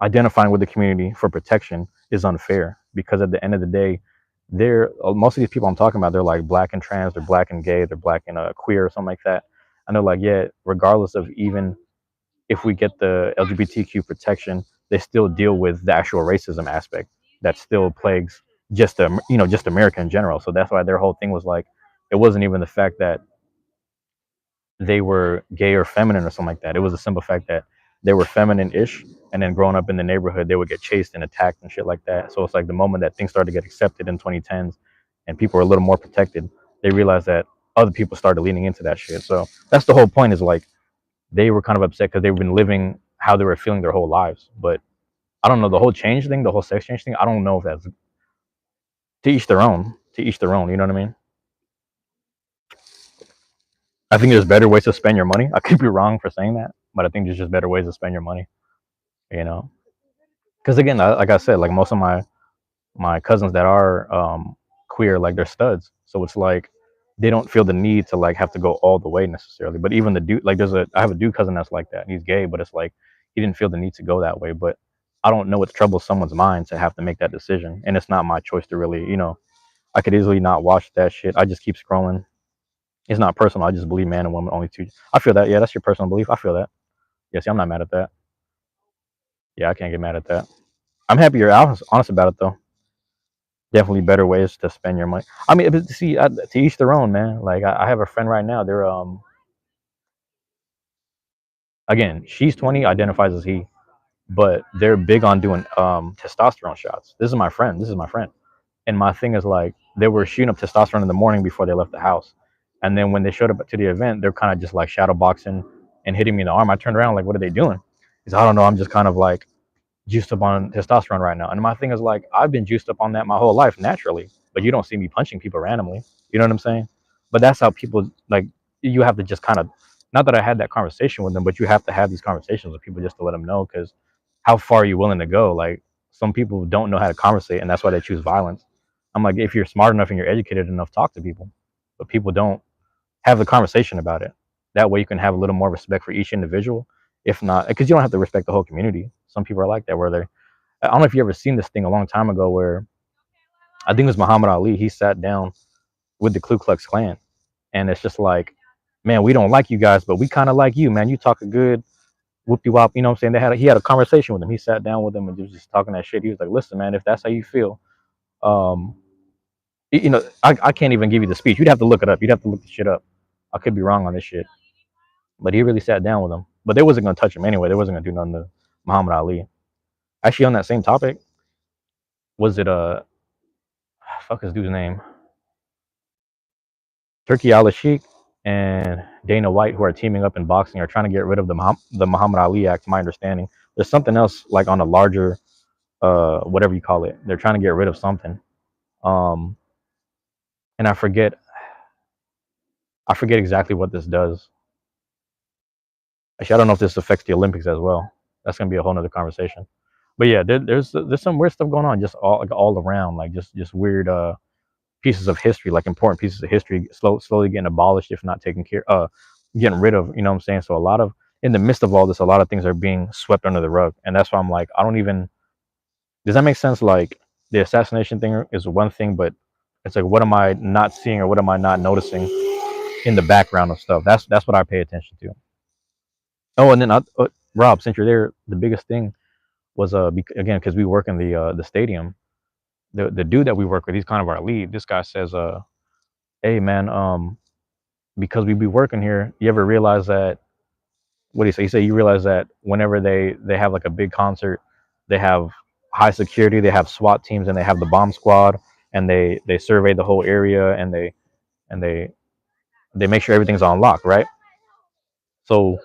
Identifying with the community for protection is unfair because at the end of the day, they're most of these people I'm talking about. They're like black and trans, they're black and gay, they're black and queer or something like that. And they're like, yeah, regardless of even if we get the LGBTQ protection, they still deal with the actual racism aspect that still plagues just America in general. So that's why their whole thing was like, it wasn't even the fact that they were gay or feminine or something like that. It was a simple fact that they were feminine-ish, and then growing up in the neighborhood, they would get chased and attacked and shit like that. So it's like the moment that things started to get accepted in 2010s, and people were a little more protected, they realized that other people started leaning into that shit. So that's the whole point. Is like they were kind of upset because they've been living how they were feeling their whole lives. But I don't know the whole change thing, the whole sex change thing. I don't know if that's to each their own. To each their own. You know what I mean? I think there's better ways to spend your money. I could be wrong for saying that, but I think there's just better ways to spend your money. You know, because again, like I said, like most of my cousins that are queer, like they're studs. So it's like they don't feel the need to like have to go all the way necessarily. But even the dude, like I have a dude cousin that's like that. And he's gay, but it's like he didn't feel the need to go that way. But I don't know what troubles someone's mind to have to make that decision, and it's not my choice to really, I could easily not watch that shit. I just keep scrolling. It's not personal. I just believe man and woman only two. I feel that. Yeah, that's your personal belief. I feel that. Yeah, see, I'm not mad at that. Yeah, I can't get mad at that. I'm happy you're honest about it though. Definitely better ways to spend your money. I mean, see, to each their own, man. Like I have a friend right now. They're again, she's 20, identifies as he, but they're big on doing testosterone shots. This is my friend. This is my friend. And my thing is like they were shooting up testosterone in the morning before they left the house, and then when they showed up to the event, they're kind of just like shadow boxing and hitting me in the arm. I turned around like, what are they doing? He's, I don't know. I'm just kind of like juiced up on testosterone right now. And my thing is like, I've been juiced up on that my whole life naturally, but you don't see me punching people randomly. You know what I'm saying? But that's how people like, you have to just kind of, not that I had that conversation with them, but you have to have these conversations with people just to let them know, because how far are you willing to go? Like some people don't know how to conversate, and that's why they choose violence. I'm like, if you're smart enough and you're educated enough, talk to people, but people don't have the conversation about it. That way you can have a little more respect for each individual. If not, because you don't have to respect the whole community. Some people are like that, where they're, I don't know if you ever seen this thing a long time ago where I think it was Muhammad Ali. He sat down with the Ku Klux Klan, and it's just like, man, we don't like you guys, but we kind of like you, man. You talk a good whoopie wop, you know what I'm saying? He had a conversation with him. He sat down with him and was just talking that shit. He was like, listen, man, if that's how you feel, um, I can't even give you the speech. You'd have to look it up. You'd have to look the shit up. I could be wrong on this shit, but he really sat down with him. but they wasn't gonna touch him anyway. They wasn't gonna do nothing to Muhammad Ali. Actually, on that same topic, was it fuck his dude's name? Turkey Al Sheikh and Dana White, who are teaming up in boxing, are trying to get rid of the Muhammad Ali Act. To my understanding, there's something else like on a larger whatever you call it. They're trying to get rid of something. Um, and I forget exactly what this does. Actually, I don't know if this affects the Olympics as well. That's gonna be a whole nother conversation. But yeah, there's some weird stuff going on, just all around, like just weird pieces of history, like important pieces of history, slowly getting abolished if not taken care, getting rid of. You know what I'm saying? So a lot of in the midst of all this, a lot of things are being swept under the rug, and that's why I'm like, I don't even. Does that make sense? Like the assassination thing is one thing, but it's like, what am I not seeing or what am I not noticing in the background of stuff? That's what I pay attention to. Oh, and then Rob, since you're there, the biggest thing was again, because we work in the stadium. The dude that we work with, he's kind of our lead. This guy says, "Hey man, because we be working here, you ever realize that? What do you say? You say you realize that whenever they have like a big concert, they have high security, they have SWAT teams, and they have the bomb squad, and they survey the whole area, and and they make sure everything's on lock, right? So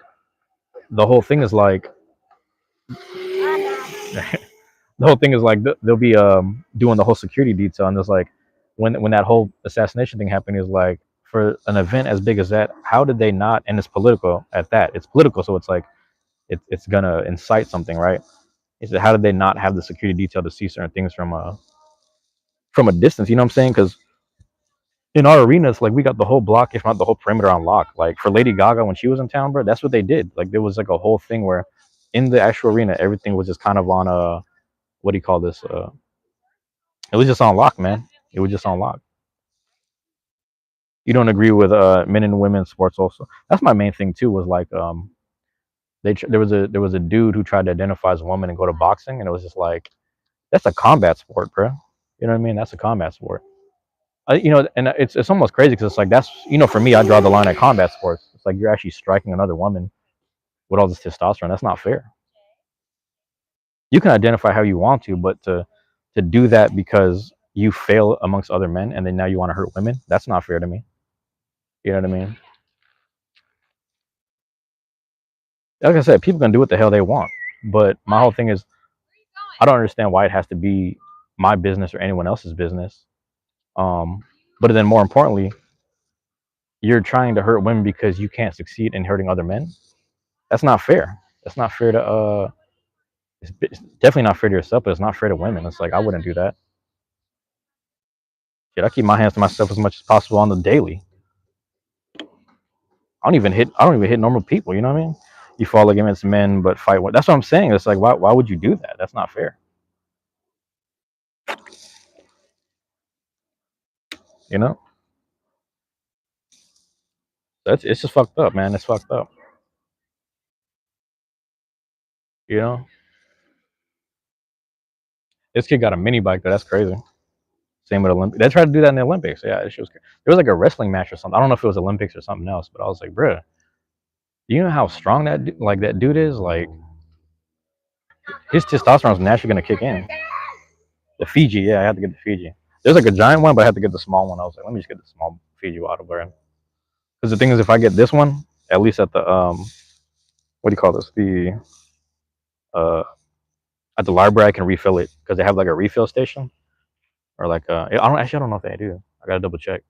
the whole thing is like the whole thing is like they'll be doing the whole security detail, and it's like when that whole assassination thing happened, is like for an event as big as that, how did they not? And it's political at that. It's political, so it's like it's gonna incite something, right? Is how did they not have the security detail to see certain things from a distance? You know what I'm saying? Because in our arenas, like we got the whole block, if not the whole perimeter on lock. Like for Lady Gaga when she was in town, bro, that's what they did. Like there was like a whole thing where in the actual arena, everything was just kind of on a what do you call this? It was just on lock, man. It was just on lock. You don't agree with men and women sports also? That's my main thing too. Was like there was a dude who tried to identify as a woman and go to boxing, and it was just like that's a combat sport, bro. You know what I mean? That's a combat sport. And it's almost crazy because it's like that's for me, I draw the line at combat sports. It's like you're actually striking another woman with all this testosterone. That's not fair. You can identify how you want to, but to do that because you fail amongst other men and then now you want to hurt women, that's not fair to me. You know what I mean? Like I said, people can do what the hell they want, but my whole thing is I don't understand why it has to be my business or anyone else's business. Um, but then more importantly, you're trying to hurt women because you can't succeed in hurting other men. That's not fair. That's not fair to it's definitely not fair to yourself, but it's not fair to women. It's like I wouldn't do that. Shit, I keep my hands to myself as much as possible on the daily. I don't even hit normal people, you know what I mean? You fall against men but fight one. That's what I'm saying. It's like why would you do that? That's not fair. You know? It's just fucked up, man. It's fucked up. You know? This kid got a mini bike though. That's crazy. Same with Olympics. They tried to do that in the Olympics. Yeah, it was. There was like a wrestling match or something. I don't know if it was Olympics or something else, but I was like, bruh, do you know how strong that dude is? Like his testosterone is naturally gonna kick in. The Fiji, yeah, I had to get the Fiji. There's like a giant one, but I had to get the small one. I was like, let me just get the small Fiji water brand. Because the thing is, if I get this one, at least at the what do you call this? The uh, at the library, I can refill it because they have like a refill station or like I don't know if they do. I gotta double check.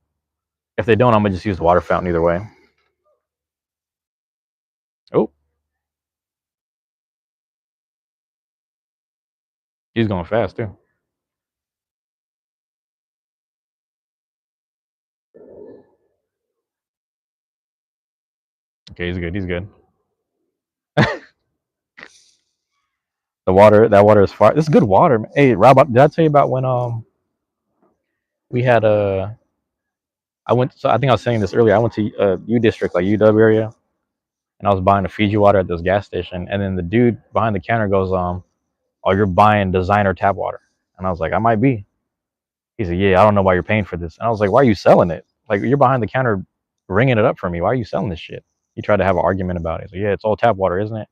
If they don't, I'm gonna just use the water fountain either way. Oh, he's going fast too. Okay, he's good. He's good. That water is far. This is good water. Hey, Rob, did I tell you about when we had I went. So I think I was saying this earlier. I went to U District, like UW area, and I was buying a Fiji water at this gas station, and then the dude behind the counter goes, "Oh, you're buying designer tap water," and I was like, "I might be." He said, "Yeah, I don't know why you're paying for this," and I was like, "Why are you selling it? Like you're behind the counter, ringing it up for me. Why are you selling this shit?" He tried to have an argument about it. He's like, yeah, it's all tap water, isn't it?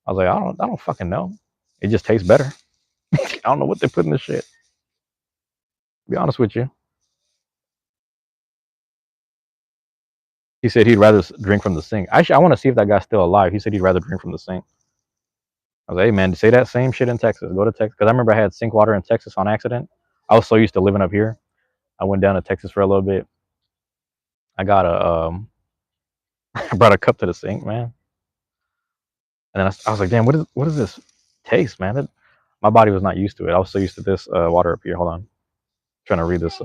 I was like, I don't fucking know. It just tastes better. I don't know what they put in this shit. To be honest with you. He said he'd rather drink from the sink. Actually, I want to see if that guy's still alive. He said he'd rather drink from the sink. I was like, hey man, say that same shit in Texas. Go to Texas. Because I remember I had sink water in Texas on accident. I was so used to living up here. I went down to Texas for a little bit. I got I brought a cup to the sink, man. And then I was like, damn, what is this taste, man? My body was not used to it. I was so used to this water up here. Hold on. I'm trying to read this.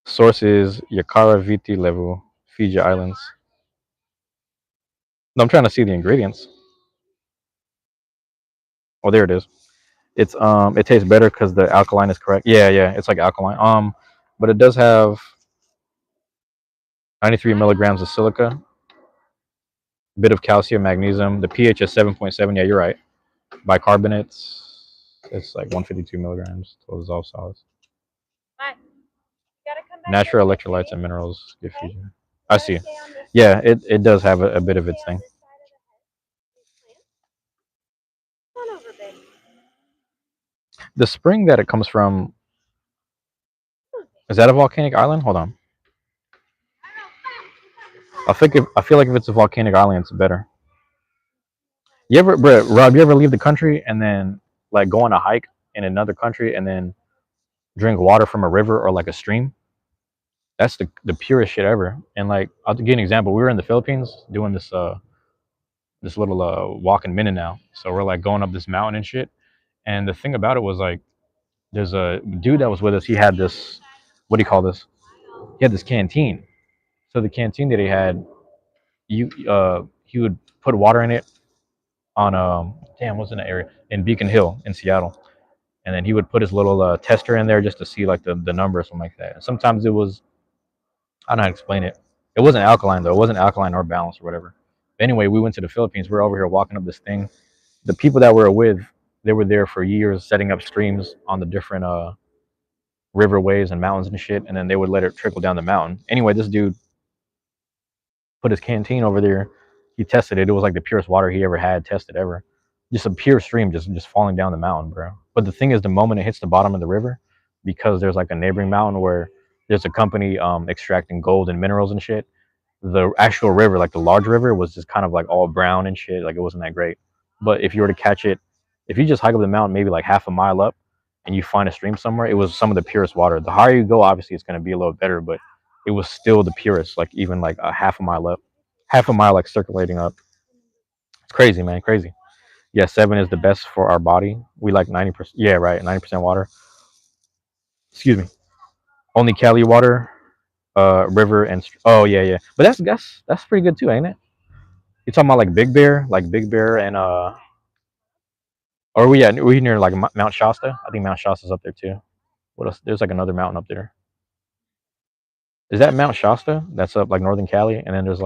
Source is Yakara Viti Levu, Fiji Islands. No, I'm trying to see the ingredients. Oh, there it is. It tastes better because the alkaline is correct. Yeah, yeah, it's like alkaline. But it does have 93 milligrams of silica, a bit of calcium, magnesium. The pH is 7.7. Yeah, you're right. Bicarbonates, it's like 152 milligrams. Total dissolved solids. Natural electrolytes and minerals give fusion. I see. Yeah, it does have a bit of its thing. The spring that it comes from, is that a volcanic island? Hold on. I feel like if it's a volcanic island, it's better. You ever, bro, Rob? You ever leave the country and then like go on a hike in another country and then drink water from a river or like a stream? That's the purest shit ever. And like, I'll give you an example. We were in the Philippines doing this little walk in Mindanao. So we're like going up this mountain and shit. And the thing about it was like, there's a dude that was with us. He had this, what do you call this? He had this canteen. So the canteen that he had, he would put water in it on damn, what's in that area in Beacon Hill in Seattle, and then he would put his little tester in there just to see like the number or something like that. And sometimes it was, I don't know how to explain it. It wasn't alkaline though. It wasn't alkaline or balanced or whatever. But anyway, we went to the Philippines. We're over here walking up this thing. The people that we were with, they were there for years setting up streams on the different riverways and mountains and shit, and then they would let it trickle down the mountain. Anyway, this dude put his canteen over there. He tested it. It was like the purest water he ever had tested ever. Just a pure stream, just falling down the mountain, bro. But the thing is, the moment it hits the bottom of the river, because there's like a neighboring mountain where there's a company extracting gold and minerals and shit. The actual river, like the large river, was just kind of like all brown and shit. Like it wasn't that great. But if you were to catch it, if you just hike up the mountain, maybe like half a mile up, and you find a stream somewhere, it was some of the purest water. The higher you go, obviously, it's going to be a little better, but it was still the purest. Like even like a half a mile up, half a mile like circulating up. It's crazy, man, crazy. Yeah, 7 is the best for our body. We like 90%. Yeah, right, 90% water. Excuse me. Only Cali water, river and oh yeah, yeah. But that's pretty good too, ain't it? You talking about like Big Bear and or we near like Mount Shasta? I think Mount Shasta's up there too. What else? There's like another mountain up there. Is that Mount Shasta? That's up like northern Cali, and then there's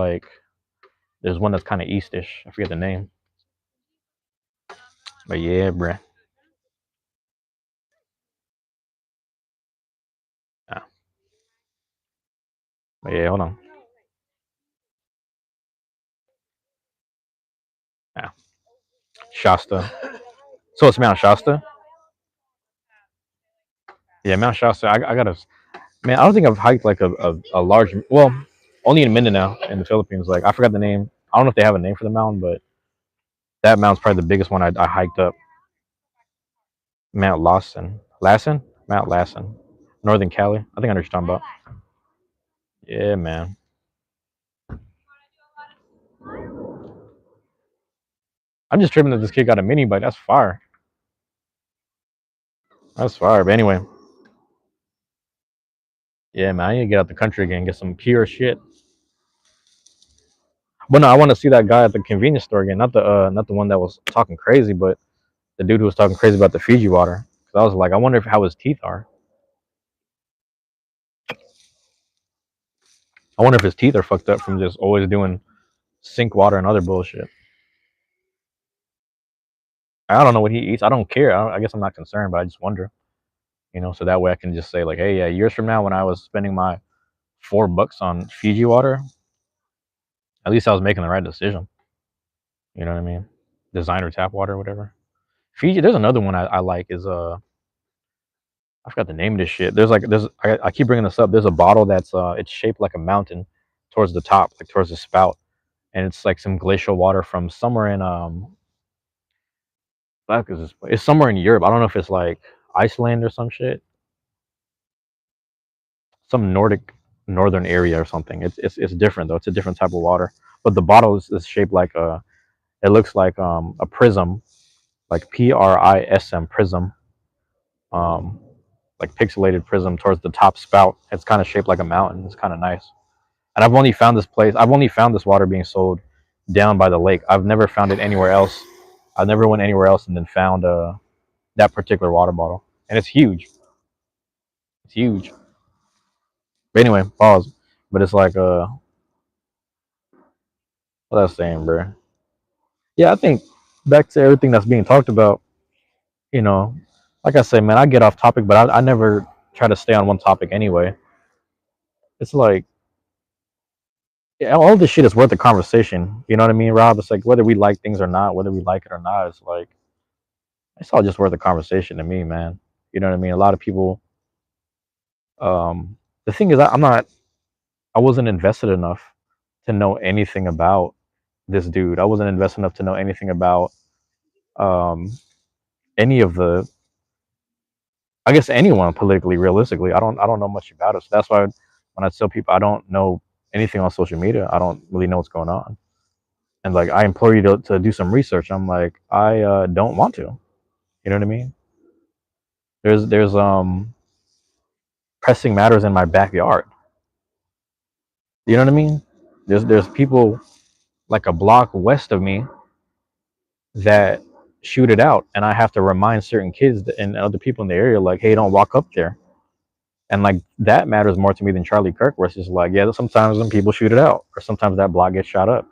one that's kind of eastish. I forget the name, but yeah, bruh. Yeah, but yeah. Hold on. Yeah, Shasta. So it's Mount Shasta. Yeah, Mount Shasta. I gotta, man. I don't think I've hiked like a large. Well, only in Mindanao in the Philippines. Like I forgot the name. I don't know if they have a name for the mountain, but that mountain's probably the biggest one I hiked up. Mount Mount Lassen, Northern Cali. I think I know what you're talking about. Yeah, man. I'm just tripping that this kid got a mini bike. That's fire. That's fire. But anyway, yeah, man. I need to get out the country again, get some pure shit. But no, I want to see that guy at the convenience store again. Not the one that was talking crazy, but the dude who was talking crazy about the Fiji water. Cause I was like, I wonder if how his teeth are. I wonder if his teeth are fucked up from just always doing sink water and other bullshit. I don't know what he eats. I don't care. I guess I'm not concerned, but I just wonder. So that way I can just say like, hey, yeah, years from now when I was spending my $4 on Fiji water, at least I was making the right decision. You know what I mean? Designer tap water, whatever. Fiji. There's another one I like is I forgot the name of this shit. I keep bringing this up. There's a bottle that's it's shaped like a mountain towards the top, like towards the spout, and it's like some glacial water from somewhere in fuck is this? It's somewhere in Europe. I don't know if it's like Iceland or some shit, some Nordic northern area or something. It's different though. It's a different type of water, but the bottle is shaped like a. It looks like a prism, like PRISM prism, um, like pixelated prism towards the top spout. It's kind of shaped like a mountain. It's kind of nice. And I've only found this place. I've only found this water being sold down by the lake. I've never found it anywhere else. I never went anywhere else and then found that particular water bottle, and it's huge. It's huge. But anyway, pause. But it's like what I was saying, bro. Yeah, I think back to everything that's being talked about. You know, like I say, man, I get off topic, but I never try to stay on one topic anyway. It's like yeah, all this shit is worth the conversation. You know what I mean, Rob? It's like whether we like things or not, whether we like it or not, it's like it's all just worth the conversation to me, man. You know what I mean? A lot of people. The thing is, I'm not. I wasn't invested enough to know anything about this dude. I wasn't invested enough to know anything about um, any of the. I guess anyone politically, realistically. I don't know much about it. So that's why when I tell people I don't know anything on social media, I don't really know what's going on. And like I implore you to do some research. I'm like I don't want to. You know what I mean? There's pressing matters in my backyard. You know what I mean? There's people like a block west of me that shoot it out, and I have to remind certain kids and other people in the area like, hey, don't walk up there. And like that matters more to me than Charlie Kirk, where it's just like, yeah, sometimes when people shoot it out, or sometimes that block gets shot up.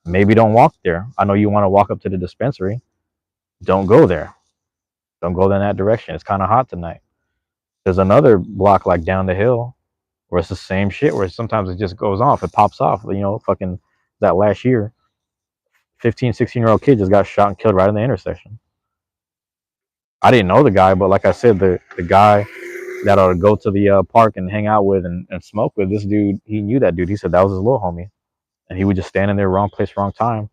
Maybe don't walk there. I know you want to walk up to the dispensary. Don't go there. Don't go in that direction. It's kind of hot tonight. There's another block like down the hill where it's the same shit where sometimes it just goes off. It pops off. You know, fucking that last year, 15, 16-year-old kid just got shot and killed right in the intersection. I didn't know the guy, but like I said, the guy that I would go to the park and hang out with and smoke with, this dude, he knew that dude. He said that was his little homie. And he would just stand in there, wrong place, wrong time.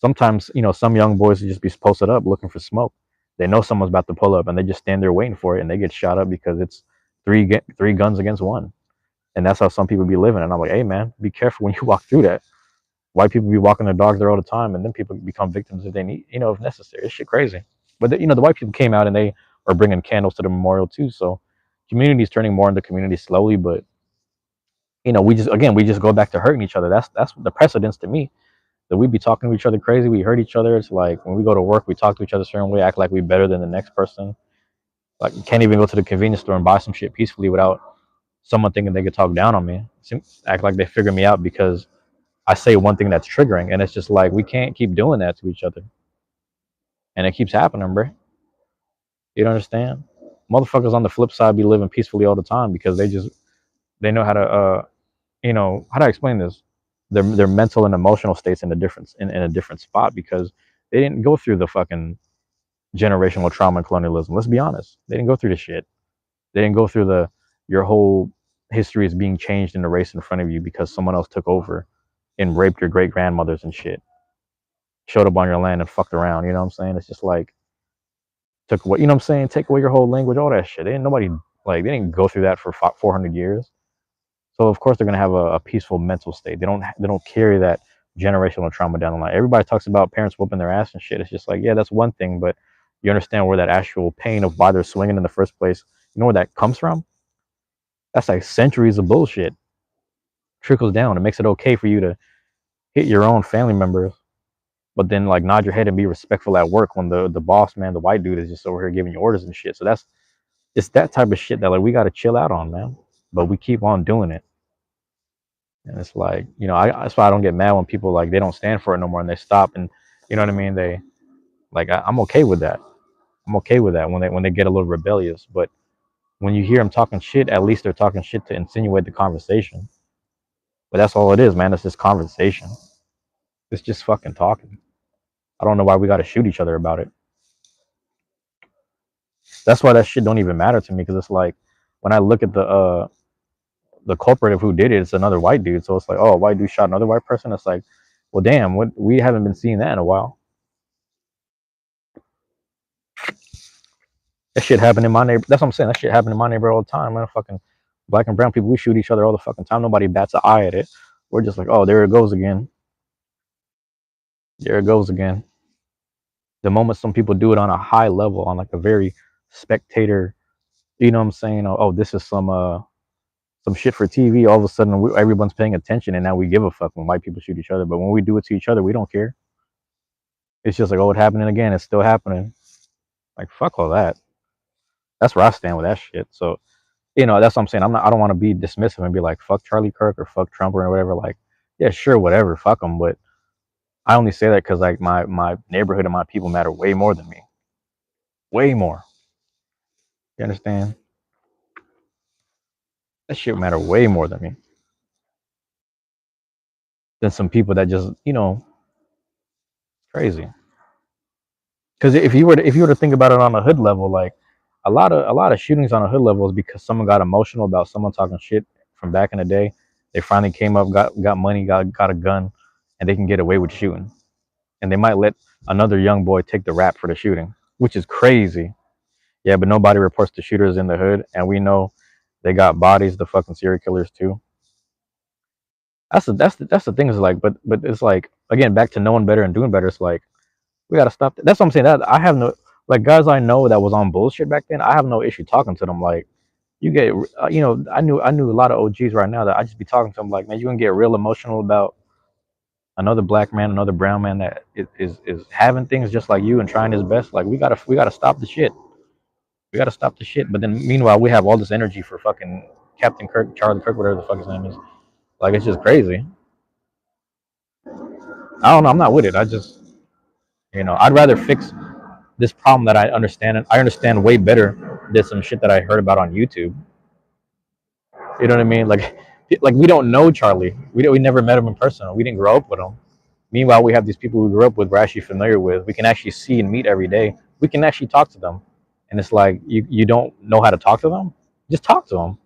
Sometimes, you know, some young boys would just be posted up looking for smoke. They know someone's about to pull up and they just stand there waiting for it and they get shot up because it's three guns against one. And that's how some people be living. And I'm like, hey, man, be careful when you walk through that. White people be walking their dogs there all the time, and then people become victims if they need, you know, if necessary. It's shit crazy. But you know, the white people came out and they are bringing candles to the memorial too. So community is turning more into community slowly. But you know, we just go back to hurting each other. That's the precedence to me. That we be talking to each other crazy. We hurt each other. It's like when we go to work, we talk to each other a certain way, act like we better than the next person. Like you can't even go to the convenience store and buy some shit peacefully without someone thinking they could talk down on me. Act like they figure me out because I say one thing that's triggering, and it's just like we can't keep doing that to each other, and it keeps happening, bro. You don't understand? Motherfuckers on the flip side be living peacefully all the time because they know how to you know how to explain this. Their mental and emotional states in a different spot because they didn't go through the fucking generational trauma and colonialism. Let's be honest, they didn't go through the shit. They didn't go through the your whole history is being changed in the race in front of you because someone else took over and raped your great grandmothers and shit. Showed up on your land and fucked around. You know what I'm saying? It's just like took away. You know what I'm saying? Take away your whole language, all that shit. They didn't nobody like they didn't go through that for 400 years. So of course they're gonna have a peaceful mental state. They don't carry that generational trauma down the line. Everybody talks about parents whooping their ass and shit. It's just like yeah, that's one thing, but you understand where that actual pain of why they're swinging in the first place. You know where that comes from? That's like centuries of bullshit trickles down. It makes it okay for you to hit your own family members but then like nod your head and be respectful at work when the boss man, the white dude, is just over here giving you orders and shit. So it's that type of shit that like we got to chill out on, man. But we keep on doing it, and it's like you know that's why I don't get mad when people like they don't stand for it no more and they stop and you know what I mean. They like I'm okay with that. I'm okay with that when they get a little rebellious. But when you hear them talking shit, at least they're talking shit to insinuate the conversation. But that's all it is, man. It's just conversation. It's just fucking talking. I don't know why we got to shoot each other about it. That's why that shit don't even matter to me, because it's like when I look at the culprit of who did it, it's another white dude. So it's like, oh, a white dude shot another white person. It's like, well, damn, what, we haven't been seeing that in a while. That shit happened in my neighbor. That's what I'm saying. That shit happened in my neighborhood all the time, man. Fucking black and brown people, we shoot each other all the fucking time. Nobody bats an eye at it. We're just like, oh, there it goes again. There it goes again. The moment some people do it on a high level, on like a very spectator, you know what I'm saying? Oh, this is some shit for TV. All of a sudden, everyone's paying attention, and now we give a fuck when white people shoot each other. But when we do it to each other, we don't care. It's just like, oh, it's happening again. It's still happening. Like, fuck all that. That's where I stand with that shit. So, that's what I'm saying. I don't want to be dismissive and be like, fuck Charlie Kirk or fuck Trump or whatever. Like, yeah, sure, whatever, fuck them. But I only say that because like my neighborhood and my people matter way more than me. Way more. You understand? That shit matter way more than me. Than some people that just, crazy. Because if you were to think about it on a hood level, like a lot of shootings on a hood level is because someone got emotional about someone talking shit from back in the day. They finally came up, got money, got a gun, and they can get away with shooting. And they might let another young boy take the rap for the shooting, which is crazy. Yeah, but nobody reports the shooters in the hood, and we know they got bodies, the fucking serial killers too. That's the thing is like, but it's like, again, back to knowing better and doing better. It's like we gotta stop. That's what I'm saying. That I have no, like, guys I know that was on bullshit back then. I have no issue talking to them. Like, you get, I knew a lot of OGs right now that I just be talking to them like, man, you can get real emotional about another black man, another brown man that is having things just like you and trying his best. Like, we gotta stop the shit. We gotta stop the shit. But then meanwhile, we have all this energy for fucking Captain Kirk, Charlie Kirk, whatever the fuck his name is. Like, it's just crazy. I don't know. I'm not with it. I just, I'd rather fix this problem that I understand, and I understand way better than some shit that I heard about on YouTube. You know what I mean? Like we don't know Charlie. We never met him in person. We didn't grow up with him. Meanwhile, we have these people we grew up with, we're actually familiar with. We can actually see and meet every day. We can actually talk to them, and it's like you don't know how to talk to them. Just talk to them.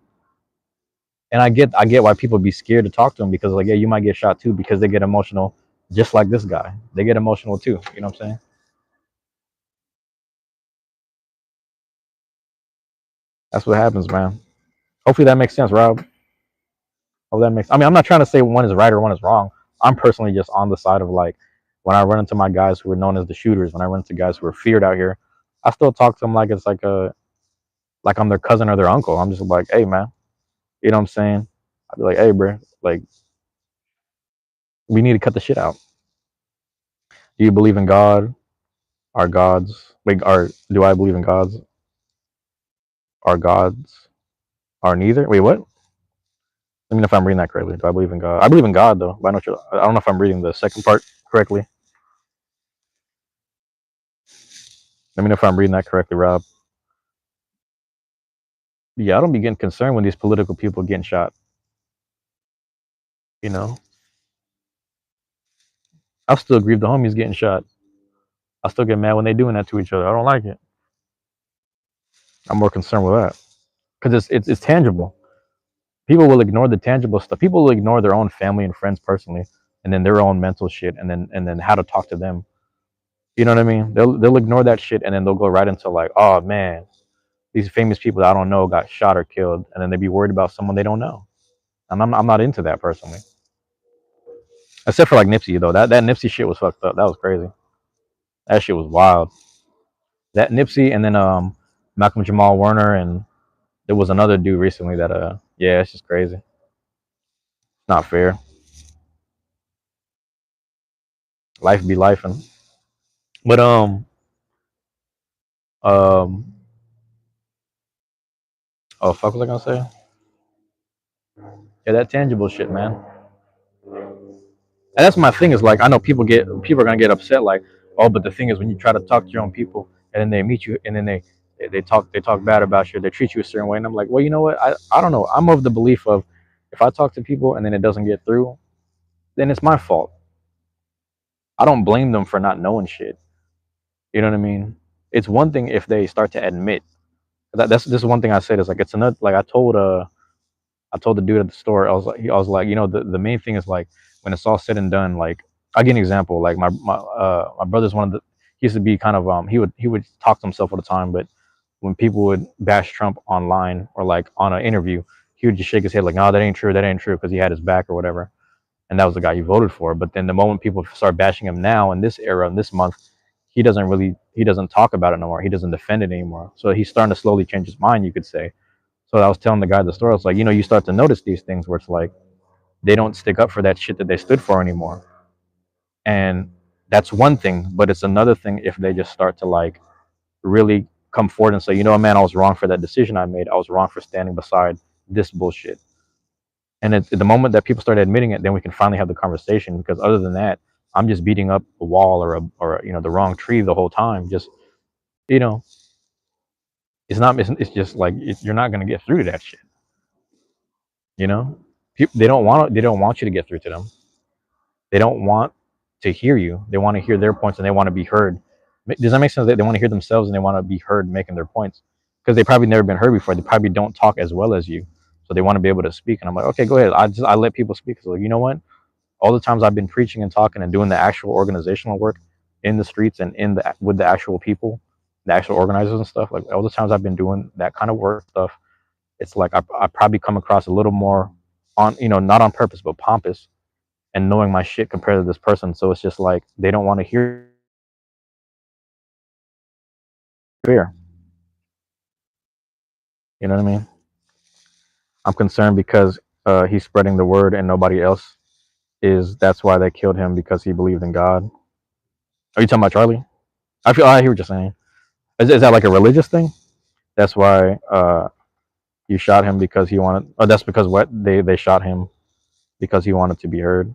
And I get why people be scared to talk to them, because like, yeah, you might get shot too, because they get emotional, just like this guy. They get emotional too. You know what I'm saying? That's what happens, man. Hopefully that makes sense, Rob. Oh, that makes. I mean, I'm not trying to say one is right or one is wrong. I'm personally just on the side of like, when I run into my guys who are known as the shooters, when I run into guys who are feared out here, I still talk to them like it's like I'm their cousin or their uncle. I'm just like, hey man, you know what I'm saying? I'd be like, hey bro, like, we need to cut the shit out. Do you believe in God? Are gods like are? Do I believe in gods? Are gods? Are neither? Wait, what? Let me know if I'm reading that correctly. Do I believe in God? I believe in God though, but I don't know if I'm reading the second part correctly. Let me know if I'm reading that correctly, Rob. Yeah, I don't be getting concerned when these political people getting shot. You know, I still grieve the homies getting shot. I still get mad when they doing that to each other. I don't like it. I'm more concerned with that because it's tangible. People will ignore the tangible stuff. People will ignore their own family and friends personally, and then their own mental shit, and then how to talk to them. You know what I mean? They'll ignore that shit, and then they'll go right into like, oh man, these famous people that I don't know got shot or killed, and then they be worried about someone they don't know. And I'm not into that personally. Except for like Nipsey though. That Nipsey shit was fucked up. That was crazy. That shit was wild. That Nipsey, and then Malcolm Jamal Warner, and there was another dude recently that yeah, it's just crazy. Not fair. Life be life, and but um oh fuck, what was I gonna say? Yeah, that tangible shit, man. And that's my thing, is like, I know people are gonna get upset, like, oh, but the thing is, when you try to talk to your own people and then they meet you and then they talk bad about you, they treat you a certain way, and I'm like, well, you know what, I don't know, I'm of the belief of, If I talk to people and then it doesn't get through, then it's my fault. I don't blame them for not knowing shit. You know what I mean? It's one thing if they start to admit that's this is one thing I said is like it's another like I told the dude at the store I was like the main thing is like when it's all said and done like I'll give you an example like my brother's one of the he used to be kind of he would talk to himself all the time but when people would bash Trump online or like on an interview he would just shake his head like no that ain't true because he had his back or whatever and that was the guy he voted for. But then the moment people start bashing him now in this era, in this month, he doesn't talk about it no more. He doesn't defend it anymore. So he's starting to slowly change his mind, you could say. So I was telling the guy at the store, it's like, you start to notice these things where it's like they don't stick up for that shit that they stood for anymore. And that's one thing, but it's another thing if they just start to like really come forward and say, man, I was wrong for that decision I made. I was wrong for standing beside this bullshit. And at the moment that people start admitting it, then we can finally have the conversation. Because other than that, I'm just beating up a wall or the wrong tree the whole time. Just you know, it's not. It's just like you're not gonna get through to that shit. You know, they don't want. They don't want you to get through to them. They don't want to hear you. They want to hear their points and they want to be heard. Does that make sense? They want to hear themselves and they want to be heard making their points because they probably never been heard before. They probably don't talk as well as you, so they want to be able to speak. And I'm like, okay, go ahead. I let people speak. So you know what? All the times I've been preaching and talking and doing the actual organizational work in the streets and in the with the actual people, the actual organizers and stuff, like all the times I've been doing that kind of work stuff, it's like I probably come across a little more on not on purpose but pompous and knowing my shit compared to this person. So it's just like they don't want to hear fear. You know what I mean? I'm concerned because he's spreading the word and nobody else is. That's why they killed him because he believed in God. Are you talking about Charlie? I hear what you're saying. Is that like a religious thing? That's why you shot him because he wanted. Oh, that's because what they shot him because he wanted to be heard.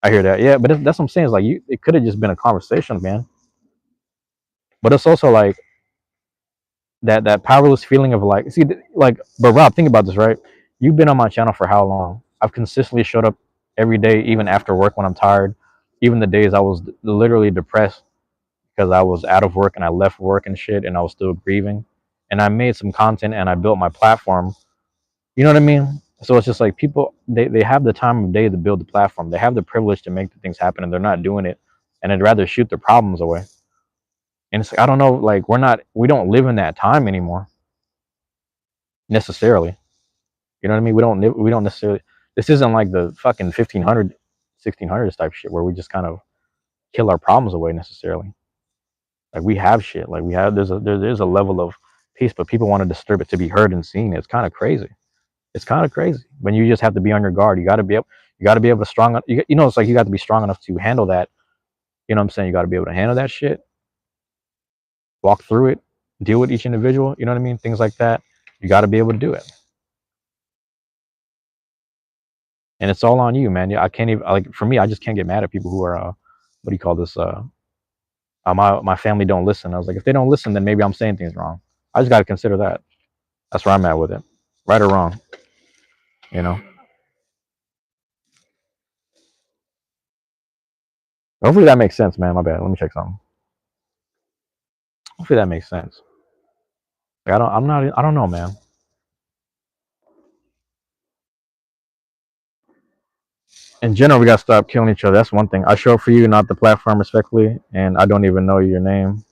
I hear that. Yeah, but that's what I'm saying. Is like it could have just been a conversation, man. But it's also like that powerless feeling of like, see, like, but Rob, think about this, right? You've been on my channel for how long? I've consistently showed up every day, even after work when I'm tired, even the days I was literally depressed because I was out of work and I left work and shit, and I was still grieving, and I made some content and I built my platform. You know what I mean? So it's just like people they have the time of day to build the platform. They have the privilege to make the things happen, and they're not doing it, and they'd rather shoot their problems away. And it's like I don't know, like we don't live in that time anymore necessarily. You know what I mean? We don't necessarily. This isn't like the fucking 1500, 1600s type shit where we just kind of kill our problems away necessarily. Like we have shit. Like we have there's a level of peace, but people want to disturb it to be heard and seen. It's kind of crazy. It's kind of crazy when you just have to be on your guard. You got to be able to strong. It's like you got to be strong enough to handle that. You know what I'm saying? You got to be able to handle that shit, walk through it, deal with each individual. You know what I mean? Things like that. You got to be able to do it. And it's all on you, man. Yeah, I can't even like for me. I just can't get mad at people who are what do you call this? My family don't listen. I was like, if they don't listen, then maybe I'm saying things wrong. I just got to consider that. That's where I'm at with it, right or wrong. You know. Hopefully that makes sense, man. My bad. Let me check something. Hopefully that makes sense. Like, I don't know, man. In general, we gotta stop killing each other. That's one thing. I show up for you, not the platform, respectfully, and I don't even know your name.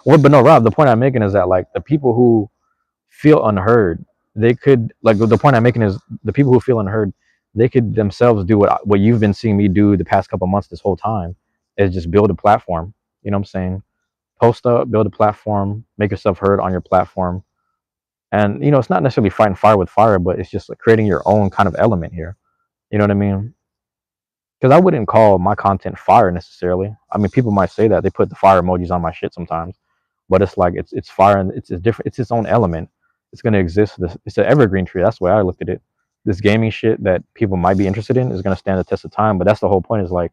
Well, but no, Rob. The point I'm making is that like the people who feel unheard, they could like the point I'm making is the people who feel unheard, they could themselves do what you've been seeing me do the past couple months this whole time, is just build a platform. You know what I'm saying? Post up, build a platform, make yourself heard on your platform, and it's not necessarily fighting fire with fire, but it's just like creating your own kind of element here. You know what I mean? Because I wouldn't call my content fire necessarily. I mean, people might say that they put the fire emojis on my shit sometimes, but it's like it's fire and it's a different. It's its own element. It's gonna exist. It's an evergreen tree. That's the way I looked at it. This gaming shit that people might be interested in is gonna stand the test of time. But that's the whole point. Is like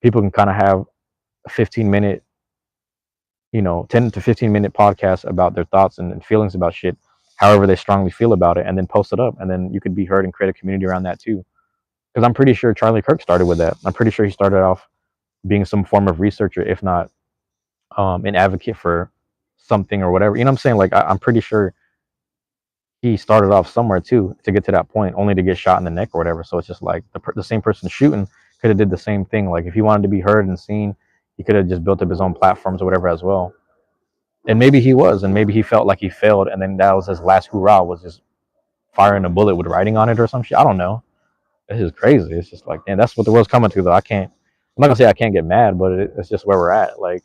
people can kind of have a 15-minute, 10 to 15-minute podcast about their thoughts and feelings about shit, however they strongly feel about it, and then post it up, and then you could be heard and create a community around that too. Because I'm pretty sure Charlie Kirk started with that. I'm pretty sure he started off being some form of researcher, if not an advocate for something or whatever. You know what I'm saying? Like I'm pretty sure he started off somewhere too to get to that point, only to get shot in the neck or whatever. So it's just like the same person shooting could have did the same thing. Like if he wanted to be heard and seen, he could have just built up his own platforms or whatever as well. And maybe he was, and maybe he felt like he failed, and then that was his last hurrah, was just firing a bullet with writing on it or some shit. I don't know. This is crazy. It's just like, man, that's what the world's coming to, though. I can't. I'm not gonna say I can't get mad, but it's just where we're at. Like,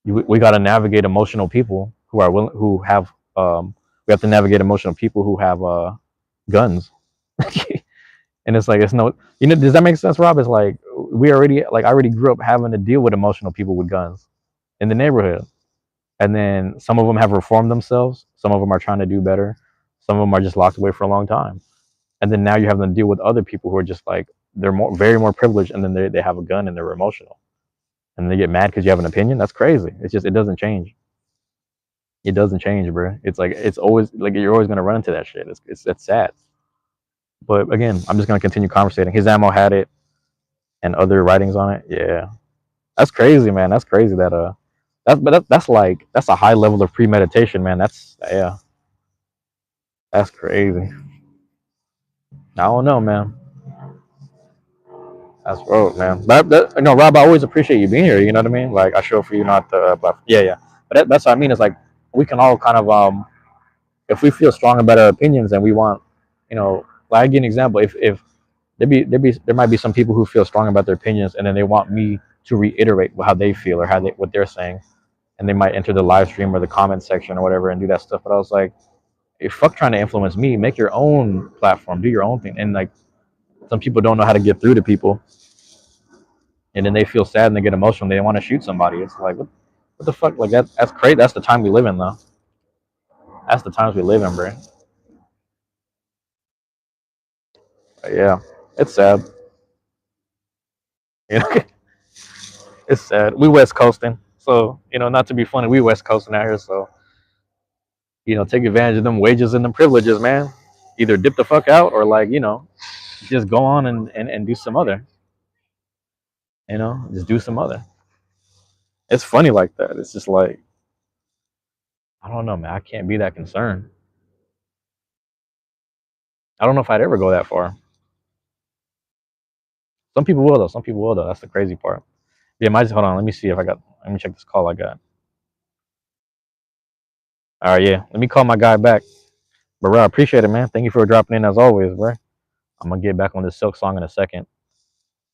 we got to navigate emotional people who are willing, who have. We have to navigate emotional people who have guns, and it's like it's no. You know, does that make sense, Rob? It's like we already like I already grew up having to deal with emotional people with guns in the neighborhood, and then some of them have reformed themselves. Some of them are trying to do better. Some of them are just locked away for a long time. And then now you have to deal with other people who are just like they're very more privileged, and then they have a gun and they're emotional, and they get mad because you have an opinion. That's crazy. It's just it doesn't change. It doesn't change, bro. It's like it's always like you're always gonna run into that shit. It's sad. But again, I'm just gonna continue conversating. His ammo had it and other writings on it. Yeah, that's crazy, man. That's crazy that that's like that's a high level of premeditation, man. That's yeah, that's crazy. I don't know, man. That's road, man. But Rob, I always appreciate you being here. You know what I mean? Like I show for you, not but yeah, yeah. But that's what I mean. Is like we can all kind of if we feel strong about our opinions and we want, like I give an example. If there might be some people who feel strong about their opinions and then they want me to reiterate how they feel or what they're saying, and they might enter the live stream or the comment section or whatever and do that stuff. But I was like, if fuck trying to influence me, make your own platform, do your own thing. And like some people don't know how to get through to people, and then they feel sad and they get emotional and they want to shoot somebody. It's like what the fuck? Like that's crazy. That's the time we live in, though. That's the times we live in, bro. But yeah, it's sad. You know, it's sad. We West Coasting, so not to be funny, we West Coasting out here. So take advantage of them wages and them privileges, man. Either dip the fuck out or like just go on and do some other. Just do some other. It's funny like that. It's just like I don't know, man. I can't be that concerned. I don't know if I'd ever go that far. Some people will though. Some people will though. That's the crazy part. Yeah, hold on. Let me see if I got. Let me check this call I got. All right, yeah. Let me call my guy back. But bro, I appreciate it, man. Thank you for dropping in as always, bro. I'm gonna get back on this Silk song in a second.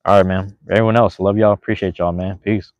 All right, man. Everyone else, love y'all. Appreciate y'all, man. Peace.